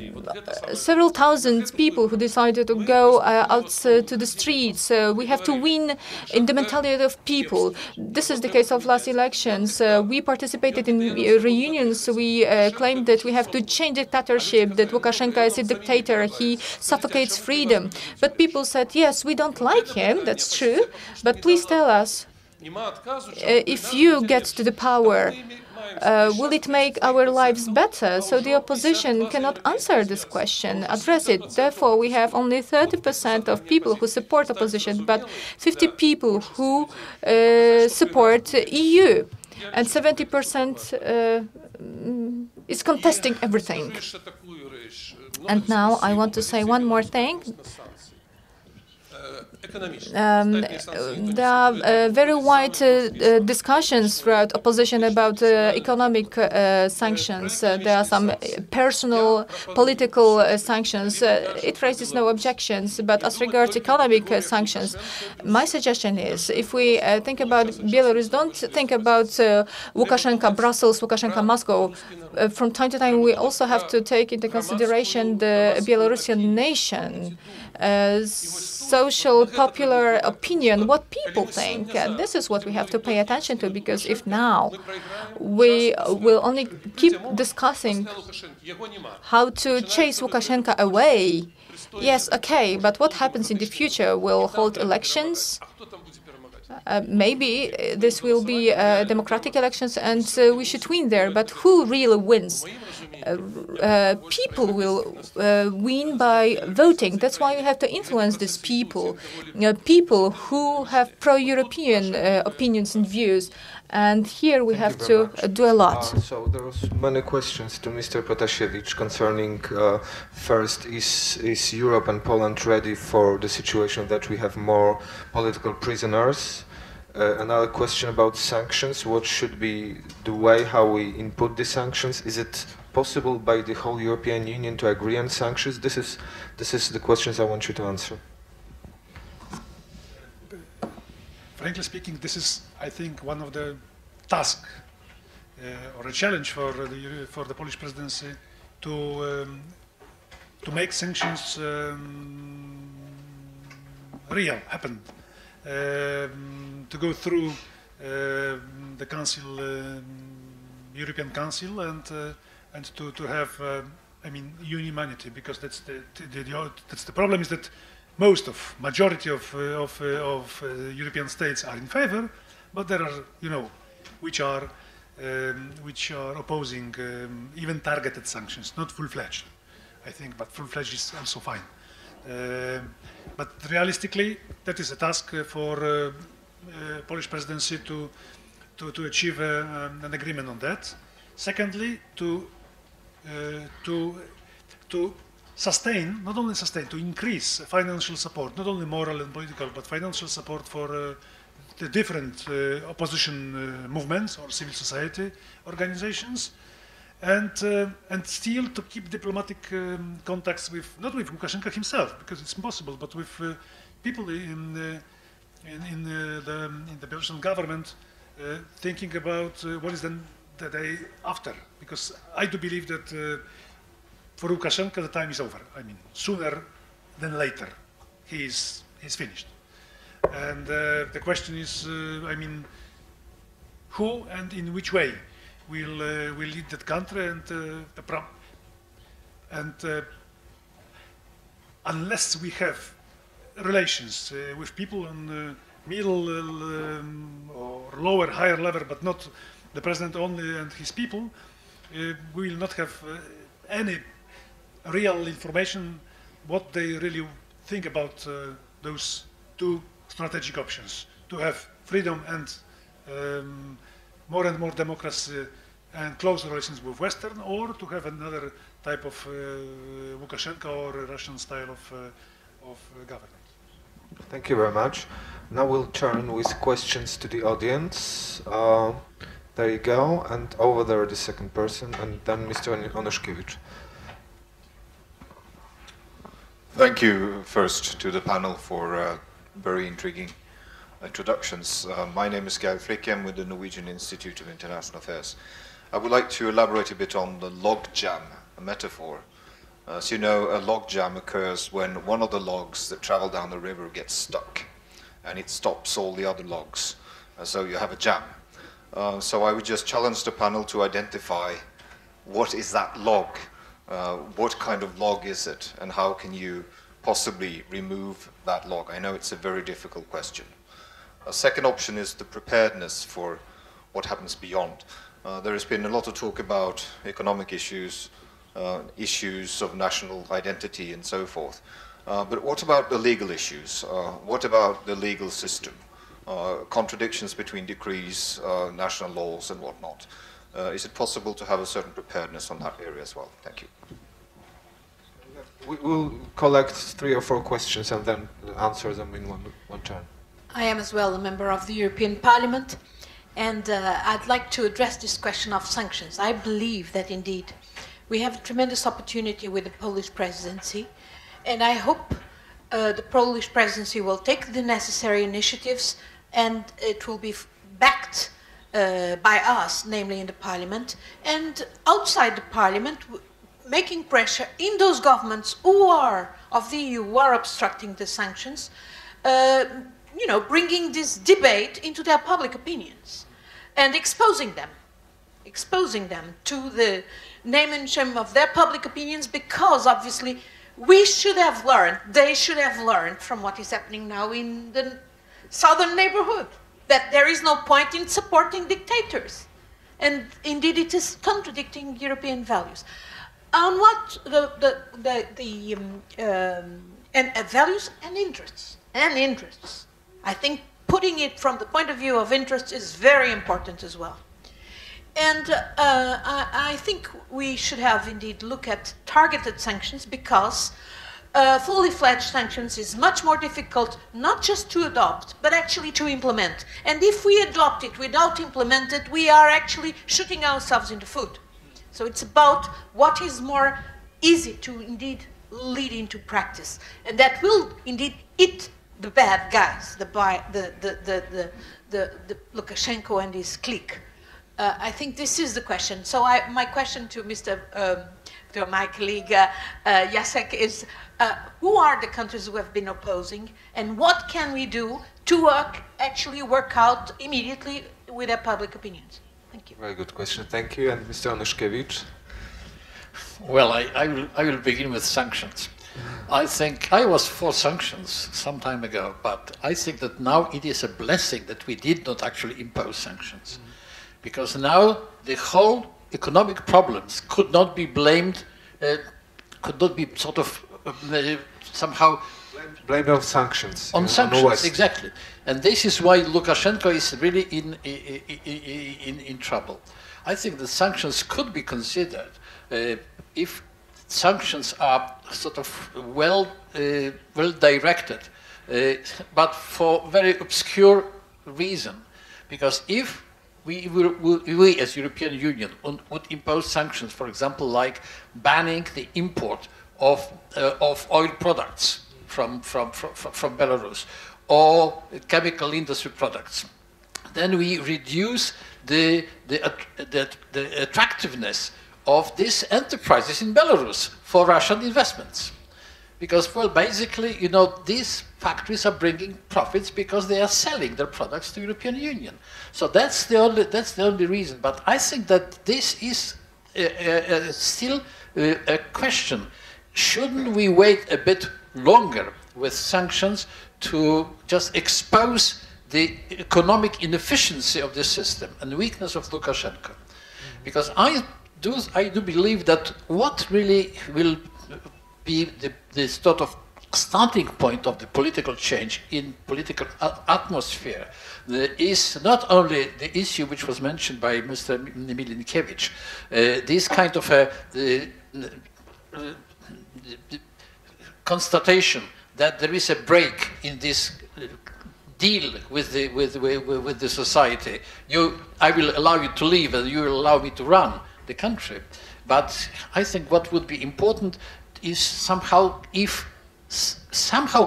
several thousand people who decided to go out to the streets. We have to win in the mentality of people. This is the case of last elections. We participated in reunions. We claimed that we have to change dictatorship, that Lukashenko is a dictator, he suffocates freedom. But people said, yes, we don't like him, that's true, but please tell us, if you get to the power, will it make our lives better? So the opposition cannot answer this question, address it. Therefore, we have only 30% of people who support opposition, but 50 people who support EU, and 70% is contesting everything. And now I want to say one more thing. There are very wide discussions throughout opposition about economic sanctions. There are some personal political sanctions. It raises no objections. But as regards economic sanctions, my suggestion is, if we think about Belarus, don't think about Lukashenko Brussels, Lukashenko Moscow. From time to time, we also have to take into consideration the Belarusian nation, social popular opinion, what people think. This is what we have to pay attention to, because if now we will only keep discussing how to chase Lukashenko away, yes, okay, but what happens in the future? We'll hold elections. Maybe this will be democratic elections, and we should win there. But who really wins? People will win by voting. That's why we have to influence these people, people who have pro-European opinions and views. And here we have to do a lot. So there was many questions to Mr. Protasiewicz concerning, first, is Europe and Poland ready for the situation that we have more political prisoners? Another question about sanctions. What should be the way how we input the sanctions? Is it possible by the whole European Union to agree on sanctions? This is the questions I want you to answer. Frankly speaking, this is, I think, one of the tasks or a challenge for the Polish presidency to make sanctions real, happen, to go through the Council, European Council, and to have, I mean, unanimity, because that's the problem, is that majority of European states are in favor, but there are, which are opposing even targeted sanctions, not full-fledged, I think, but full-fledged is also fine. But realistically, that is a task for Polish presidency to achieve an agreement on that. Secondly, to sustain, not only sustain, to increase financial support, not only moral and political, but financial support for the different opposition movements or civil society organizations, and still to keep diplomatic contacts with, not with Lukashenko himself, because it's impossible, but with people in the Belarusian government, thinking about what is then the day after, because I do believe that for Lukashenko, the time is over. I mean, sooner than later, he's finished. And the question is, I mean, who and in which way will lead that country? And unless we have relations with people on middle or lower, higher level, but not the president only and his people, we will not have any real information what they really think about those two strategic options: to have freedom and more democracy and close relations with Western, or to have another type of Lukashenko or Russian style of government. Thank you very much. Now we'll turn with questions to the audience. There you go, and over there the second person, and then Mr. Onyszkiewicz. Thank you first to the panel for very intriguing introductions. My name is Geir Frickem with the Norwegian Institute of International Affairs. I would like to elaborate a bit on the logjam, a metaphor. As you know, a logjam occurs when one of the logs that travel down the river gets stuck and it stops all the other logs. So you have a jam. So I would just challenge the panel to identify what is that log. What kind of log is it, and how can you possibly remove that log? I know it's a very difficult question. A second option is the preparedness for what happens beyond. There has been a lot of talk about economic issues, issues of national identity and so forth. But what about the legal issues? What about the legal system? Contradictions between decrees, national laws and whatnot. Is it possible to have a certain preparedness on that area as well? Thank you. We will collect 3 or 4 questions and then answer them in one turn. I am as well a member of the European Parliament, and I'd like to address this question of sanctions. I believe that indeed we have a tremendous opportunity with the Polish presidency, and I hope the Polish presidency will take the necessary initiatives, and it will be backed by us, namely in the Parliament, and outside the Parliament, making pressure in those governments who are of the EU who are obstructing the sanctions, you know, bringing this debate into their public opinions and exposing them to the name and shame of their public opinions, because obviously we should have learned, they should have learned from what is happening now in the southern neighborhood, that there is no point in supporting dictators. And indeed it is contradicting European values. On what values and interests. I think putting it from the point of view of interests is very important as well. And I think we should have indeed look at targeted sanctions, because fully fledged sanctions is much more difficult not just to adopt, but actually to implement. And if we adopt it without implement it, we are actually shooting ourselves in the foot. So it's about what is more easy to indeed lead into practice, and that will indeed hit the bad guys, the Lukashenko and his clique. I think this is the question. So my question to my colleague Jacek is, who are the countries who have been opposing, and what can we do to actually work out immediately with their public opinions? Thank you. Very good question. Thank you. And Mr. Onyszkiewicz? Well, I will begin with sanctions. I think I was for sanctions some time ago, but I think that now it is a blessing that we did not actually impose sanctions. Because now the whole economic problems could not be blamed, could not be sort of somehow blamed on sanctions. On sanctions, exactly. And this is why Lukashenko is really in trouble. I think the sanctions could be considered if sanctions are sort of well directed, but for very obscure reason. Because if we as European Union would impose sanctions, for example, like banning the import of oil products from Belarus, or chemical industry products, then we reduce the attractiveness of these enterprises in Belarus for Russian investments. Because, well, basically, you know, these factories are bringing profits because they are selling their products to the European Union. So that's the only reason. But I think that this is still a question. Shouldn't we wait a bit longer with sanctions to just expose the economic inefficiency of the system and the weakness of Lukashenko? Because I do believe that what really will be the sort of starting point of the political change in political atmosphere is not only the issue which was mentioned by Mr. Milinkevich, this kind of a constatation that there is a break in this deal with the society. I will allow you to leave and you will allow me to run the country. But I think what would be important is somehow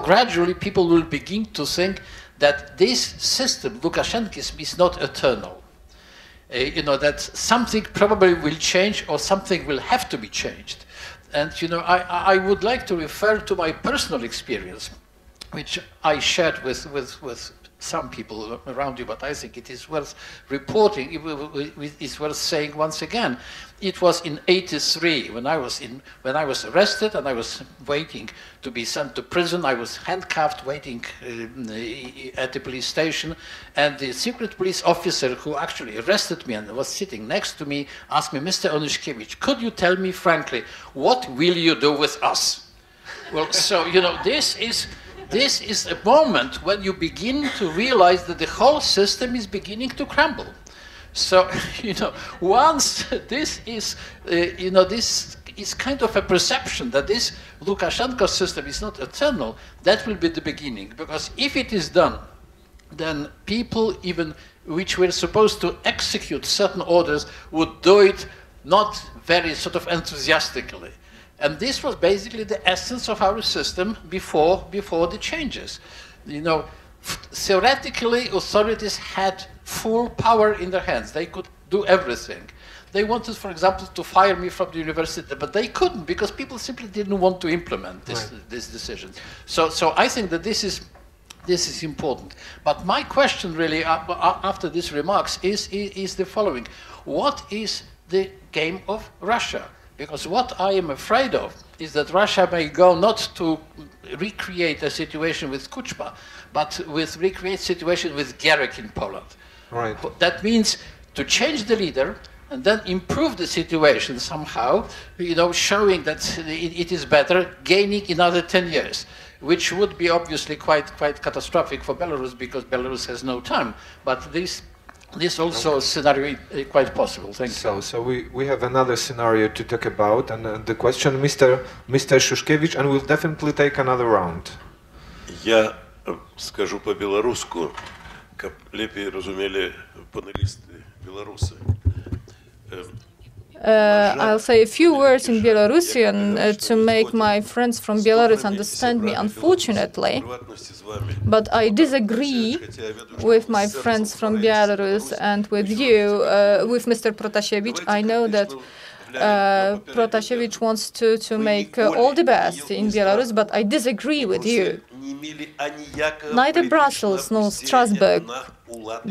gradually people will begin to think that this system, Lukashenkism, is not eternal. You know, that something probably will change or something will have to be changed. And, you know, I would like to refer to my personal experience, which I shared with some people around you, but I think it is worth reporting, it's worth saying once again. It was in '83 when I was arrested and I was waiting to be sent to prison. I was handcuffed, waiting at the police station, and the secret police officer who actually arrested me and was sitting next to me asked me, "Mr. Onyszkiewicz, could you tell me frankly, what will you do with us?" Well, so, you know, this is a moment when you begin to realize that the whole system is beginning to crumble. So, you know, once this is, you know, this is kind of a perception that this Lukashenko system is not eternal. That will be the beginning, because if it is done, then people even which were supposed to execute certain orders would do it not very sort of enthusiastically. And this was basically the essence of our system before the changes. You know, theoretically, authorities had full power in their hands. They could do everything. They wanted, for example, to fire me from the university, but they couldn't because people simply didn't want to implement this decision. So I think that this is important. But my question really, after these remarks, is the following. What is the game of Russia? Because what I am afraid of is that Russia may go not to recreate a situation with Kuchma, but with recreate a situation with Gierek in Poland. Right. That means to change the leader and then improve the situation somehow, you know, showing that it is better, gaining another 10 years, which would be obviously quite catastrophic for Belarus because Belarus has no time. But this also scenario is quite possible. Thank you. So we have another scenario to talk about, and the question, Mr. Shushkevich, and we'll definitely take another round. Я скажу по-белорусски, как лепее разумели панелисты белорусы. I'll say a few words in Belarusian to make my friends from Belarus understand me, unfortunately. But I disagree with my friends from Belarus and with you, with Mr. Protasiewicz. I know that Protasiewicz wants to make all the best in Belarus, but I disagree with you. Neither Brussels nor Strasbourg,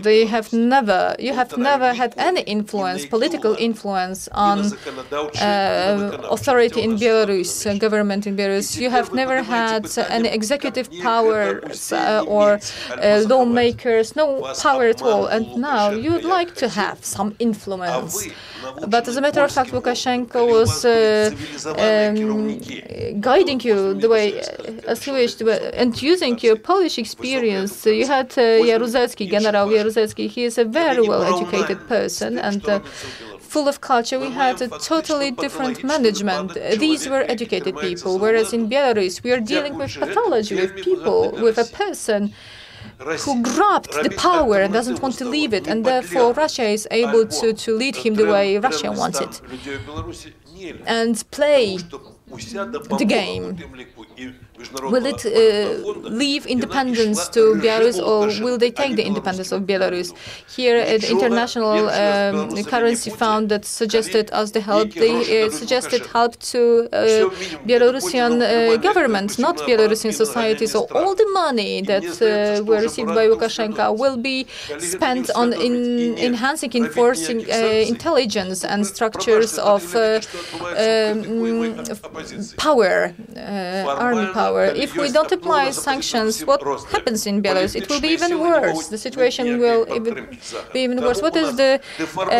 you have never had any influence, political influence on authority in Belarus, government in Belarus. You have never had any executive powers or lawmakers, no power at all. And now you'd like to have some influence. But as a matter of fact, Lukashenko was guiding you the way as he wished, and using your Polish experience. You had Jaruzelski, General Jaruzelski. He is a very well-educated person and full of culture. We had a totally different management. These were educated people, whereas in Belarus we are dealing with pathology, with people, with a person who grabbed the power and doesn't want to leave it, and therefore Russia is able to lead him the way Russia wants it and play the game. Will it leave independence to Belarus, or will they take the independence of Belarus? Here, the International Currency Fund that suggested us the help, they suggested help to Belarusian government, not Belarusian society. So all the money that were received by Lukashenko will be spent on enhancing, enforcing intelligence and structures of power, army power. If we don't apply sanctions, what happens in Belarus? It will be even worse. The situation will be even worse. What is the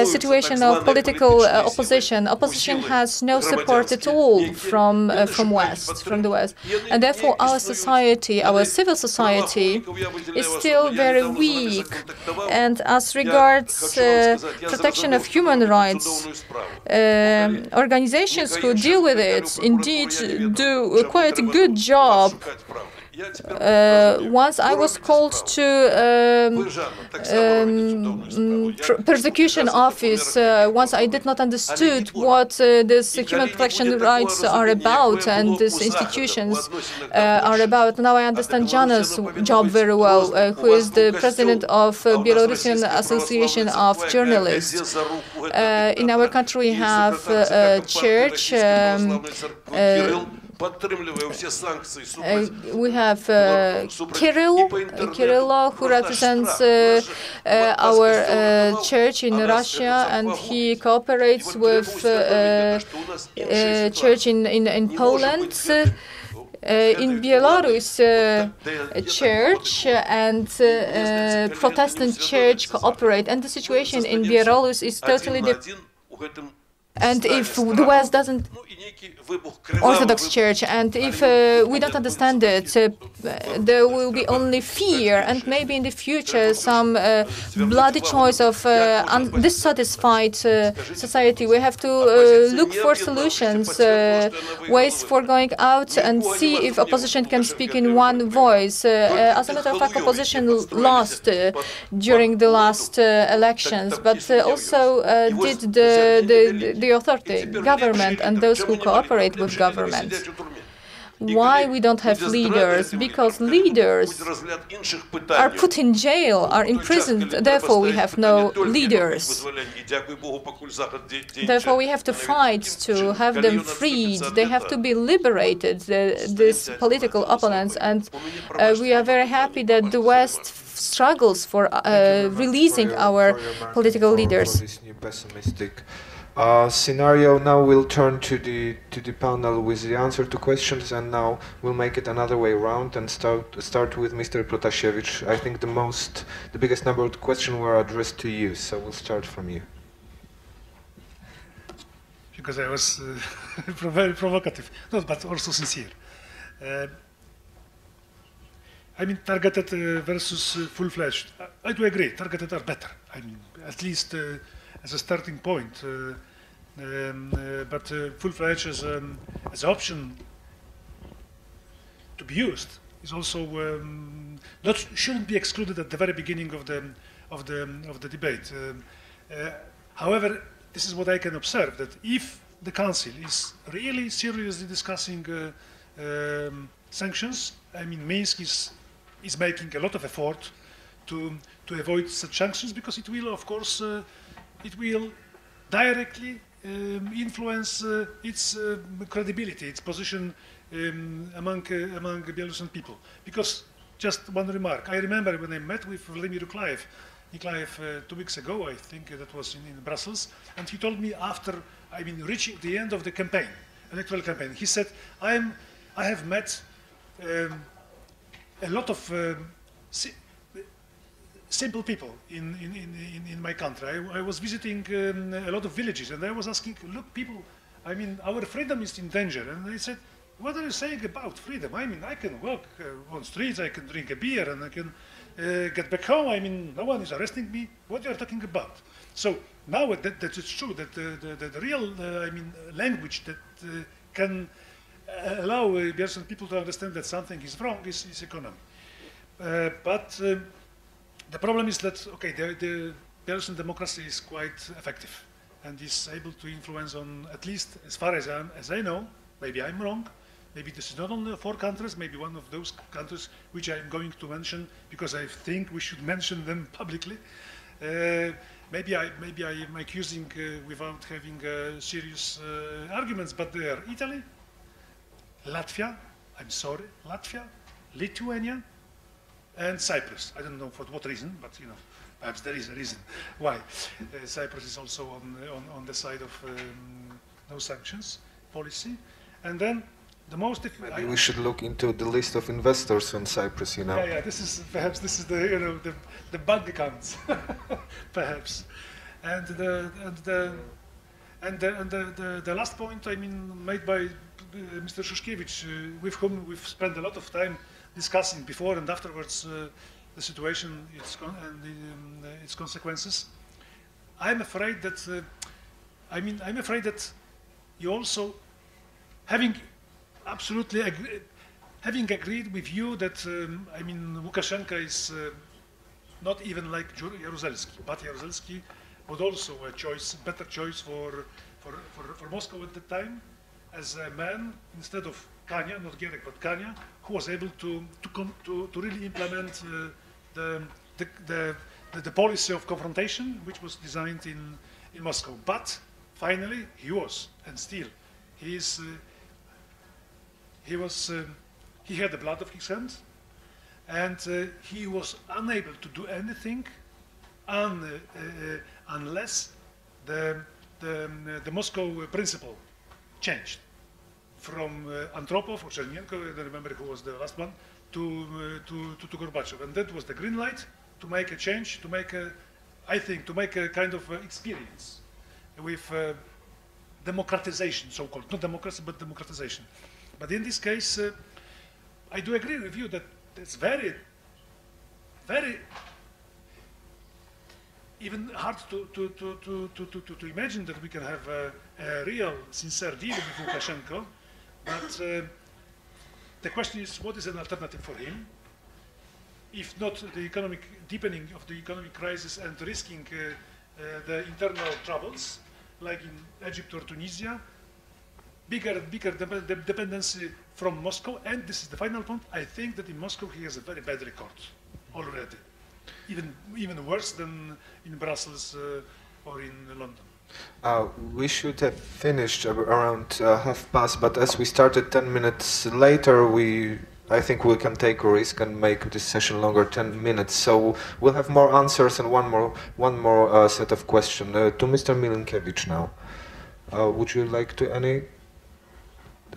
situation of political opposition? Opposition has no support at all from the West, and therefore our society, our civil society, is still very weak. And as regards protection of human rights, organizations who deal with it indeed do quite a good job. Once I was called to persecution office. Once I did not understood what this human protection rights are about and these institutions are about. Now I understand Zhanna's job very well, who is the president of Belarusian Association of Journalists. In our country we have a church. We have Kirill, who represents our church in Russia, and he cooperates with church in Poland. In Belarus, church and Protestant church cooperate, and the situation in Belarus is totally different. And if the West doesn't Orthodox Church, and if we don't understand it, there will be only fear, and maybe in the future some bloody choice of dissatisfied society. We have to look for solutions, ways for going out and see if opposition can speak in one voice. As a matter of fact, opposition lost during the last elections, but also did the authority, government, and those who cooperate with government. Why we don't have leaders? Because leaders are put in jail, are imprisoned, therefore we have no leaders. Therefore we have to fight to have them freed, they have to be liberated, these political opponents, and we are very happy that the West struggles for releasing our political leaders. Scenario. Now we'll turn to the panel with the answer to questions, and now we'll make it another way around and start with Mr. Protasiewicz. I think the biggest number of questions were addressed to you, so we'll start from you. Because I was very provocative, no, but also sincere. I mean, targeted versus full-fledged. I do agree, targeted are better. I mean, at least as a starting point, but full-fledged as an option to be used is also shouldn't be excluded at the very beginning of the debate. However, this is what I can observe, that if the Council is really seriously discussing sanctions, I mean, Minsk is making a lot of effort to avoid such sanctions, because it will, of course, it will directly influence its credibility, its position among Belarusian people. Because, just one remark, I remember when I met with Vladimir Nikolaev 2 weeks ago, I think that was in Brussels, and he told me after, I mean, reaching the end of the campaign, electoral campaign, he said, I have met a lot of simple people in my country. I was visiting a lot of villages, and I was asking, look, people, I mean, our freedom is in danger. And they said, what are you saying about freedom? I mean, I can walk on streets, I can drink a beer, and I can get back home. I mean, no one is arresting me. What are you talking about? So now that it's true that the real, I mean, language that can allow Belarusian people to understand that something is wrong is economy. But the problem is that, okay, the Belarusian democracy is quite effective and is able to influence on, at least as far as I know, maybe I'm wrong, maybe this is not only 4 countries, maybe one of those countries which I'm going to mention because I think we should mention them publicly. Maybe I'm accusing without having serious arguments, but they are Italy, Latvia, I'm sorry, Latvia, Lithuania, and Cyprus. I don't know for what reason, but you know, perhaps there is a reason why. Cyprus is also on the side of no sanctions policy. And then the most... Maybe we should look into the list of investors on Cyprus, you know. Yeah, this is the, you know, the bank accounts, perhaps. And the last point, I mean, made by Mr. Szuszkiewicz, with whom we've spent a lot of time discussing before and afterwards the situation and its consequences. I'm afraid that I'm afraid that you also having agreed with you that I mean, Lukashenko is not even like Jaruzelski, but Jaruzelski was also a choice, better choice for Moscow at the time, as a man instead of Kania, not Gierek, but Kania, who was able to really implement the policy of confrontation, which was designed in Moscow. But finally, he was, and still, he had the blood of his hands, and he was unable to do anything unless the Moscow principle changed from Andropov or Chernenko, I don't remember who was the last one, to Gorbachev, and that was the green light to make a change, to make a kind of experience with democratization, so-called, not democracy, but democratization. But in this case, I do agree with you that it's very, very even hard to imagine that we can have a real, sincere deal with Lukashenko. But the question is, what is an alternative for him? If not the economic deepening of the economic crisis and risking the internal troubles, like in Egypt or Tunisia, bigger dependency from Moscow. And this is the final point. I think that in Moscow he has a very bad record already, even worse than in Brussels or in London. We should have finished around past, but as we started 10 minutes later, I think we can take a risk and make this session longer, 10 minutes. So we'll have more answers and one more set of questions. To Mr. Milinkevich now. Would you like to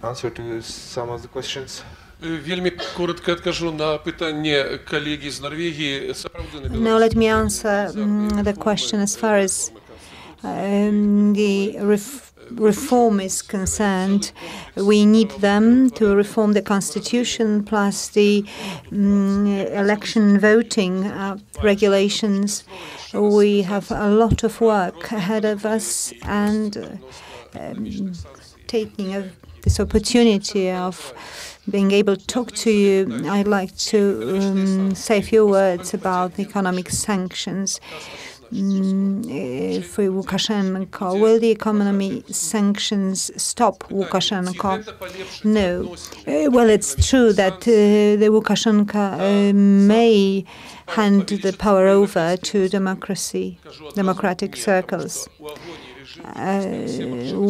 answer to some of the questions? Вельми коротко откажу на питання колеги з Норвегії. Now let me answer the question as far as the reform is concerned. We need them to reform the constitution, plus the election voting regulations. We have a lot of work ahead of us, and taking this opportunity of being able to talk to you, I'd like to say a few words about the economic sanctions. For Lukashenko, will the economy sanctions stop Lukashenko? No. Well, it's true that the Lukashenko may hand the power over to democratic circles.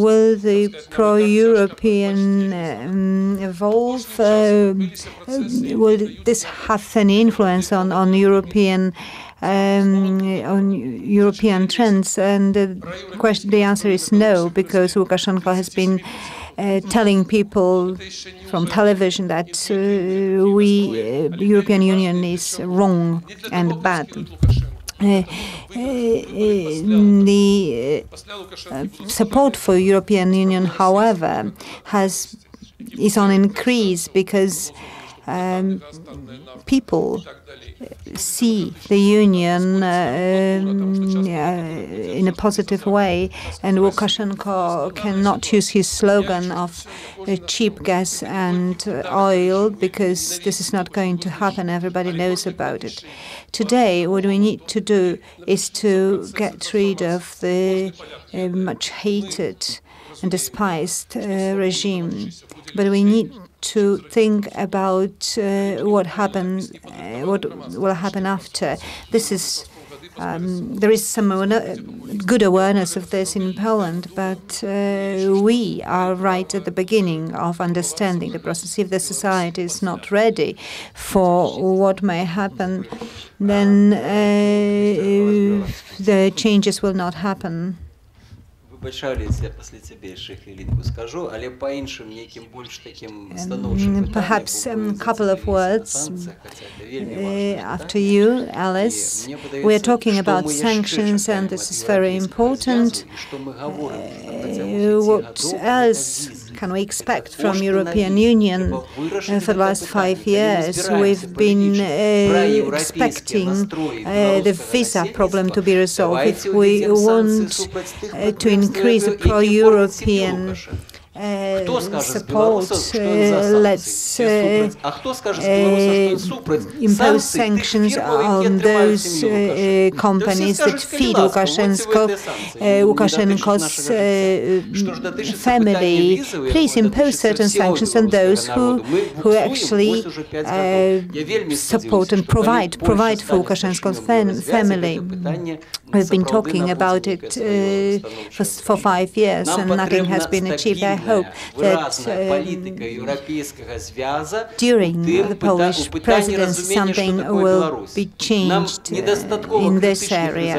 Will the pro-European evolve? Will this have any influence on European trends? And the answer is no, because Lukashenko has been telling people from television that the European Union is wrong and bad. The support for European Union, however, is on increase because people see the Union in a positive way, and Lukashenko cannot use his slogan of cheap gas and oil, because this is not going to happen. Everybody knows about it. Today, what we need to do is to get rid of the much hated and despised regime. But we need to think about what will happen after. There is some good awareness of this in Poland, but we are right at the beginning of understanding the process. If the society is not ready for what may happen, then the changes will not happen. Perhaps a couple of words after you, Alice. We are talking about sanctions, and this is very important. What else can we expect from European Union? For the last 5 years, we've been expecting the visa problem to be resolved. If we want to increase the pro-European support, let's impose sanctions on those companies that feed Lukashenko's family. Please impose certain sanctions on those who actually support and provide for Lukashenko's family. We've been talking about it for 5 years, and nothing has been achieved. I hope that during the Polish presidency something will be changed in this area.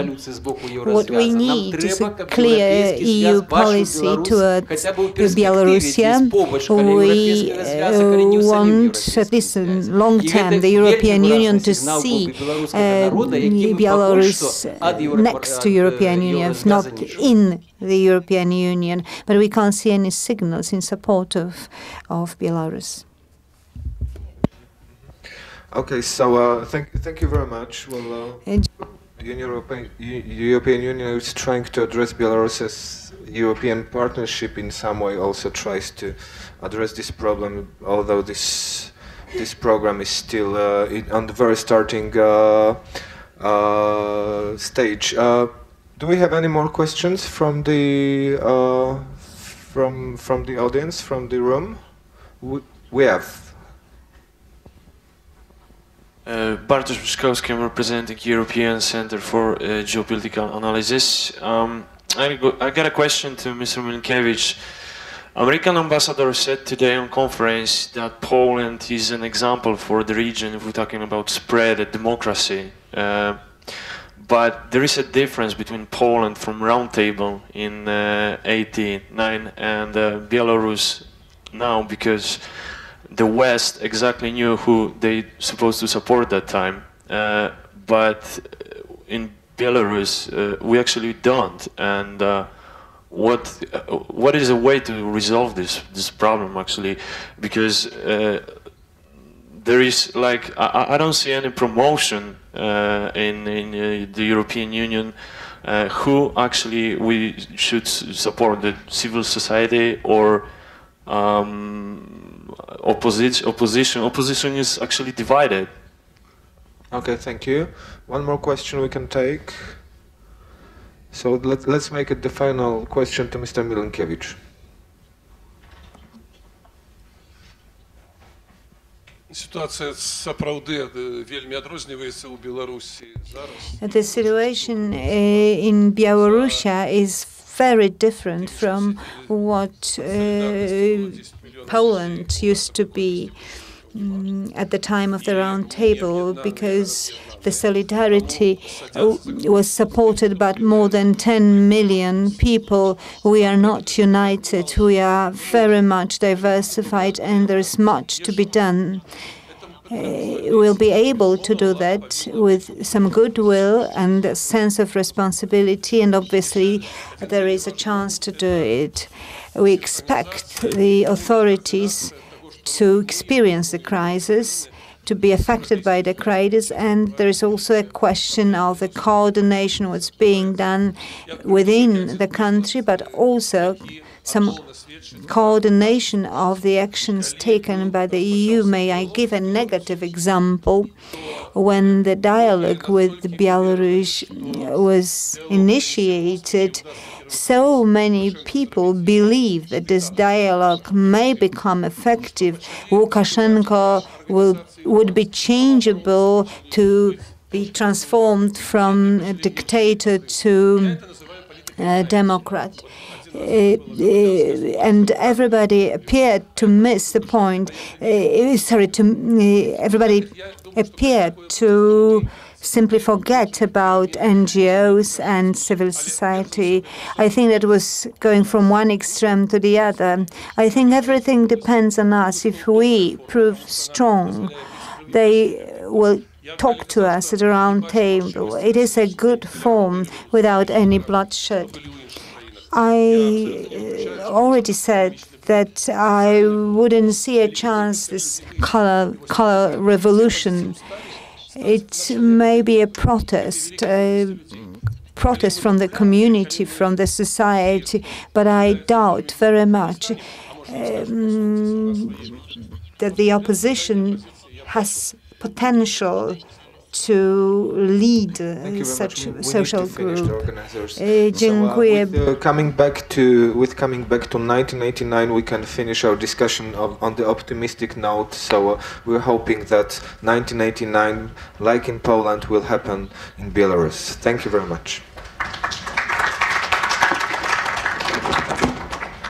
What we need is a clear EU policy towards Belarus. We want, at least in long term, the European Union to see Belarus next to European Union, if not in the European Union. But we can't see any signals in support of Belarus. Okay, so thank you very much. Well, the European Union is trying to address Belarus's European partnership in some way. Also tries to address this problem, although this program is still on the very starting stage. Do we have any more questions from the from the audience, from the room? We have. Bartosz Brzykowski, I'm representing European Center for Geopolitical Analysis. I got a question to Mr. Milinkevich. American ambassador said today on conference that Poland is an example for the region if we're talking about spread of democracy. But there is a difference between Poland from Roundtable in '89 and Belarus now, because the West exactly knew who they supposed to support that time, but in Belarus we actually don't. And what is a way to resolve this problem actually? Because there is, like, I don't see any promotion in the European Union who actually we should support, the civil society or opposition is actually divided. Okay, thank you. One more question we can take. So let's make it the final question to Mr. Milinkevich. Ситуація сапраўды вельмі адрозніваецца ў Беларусі зараз. The situation in Belarus is very different from what Poland used to be at the time of the Round Table, because the solidarity was supported by more than 10 million people. We are not united. We are very much diversified, and there is much to be done. We'll be able to do that with some goodwill and a sense of responsibility, and obviously there is a chance to do it. We expect the authorities to experience the crisis, to be affected by the crisis, and there is also a question of the coordination, what's being done within the country, but also some coordination of the actions taken by the EU. May I give a negative example? When the dialogue with Belarus was initiated, so many people believe that this dialogue may become effective. Lukashenko would be changeable, to be transformed from a dictator to a democrat. And everybody appeared to miss the point. Everybody appeared to simply forget about NGOs and civil society. I think that was going from one extreme to the other. I think everything depends on us. If we prove strong, they will talk to us at a round table. It is a good form without any bloodshed. I already said that I wouldn't see a chance this color revolution. It may be a protest from the community, from the society, but I doubt very much that the opposition has potential to lead such social group. Dziękuję. Coming back to 1989, we can finish our discussion on the optimistic note. So we're hoping that 1989, like in Poland, will happen in Belarus. Thank you very much.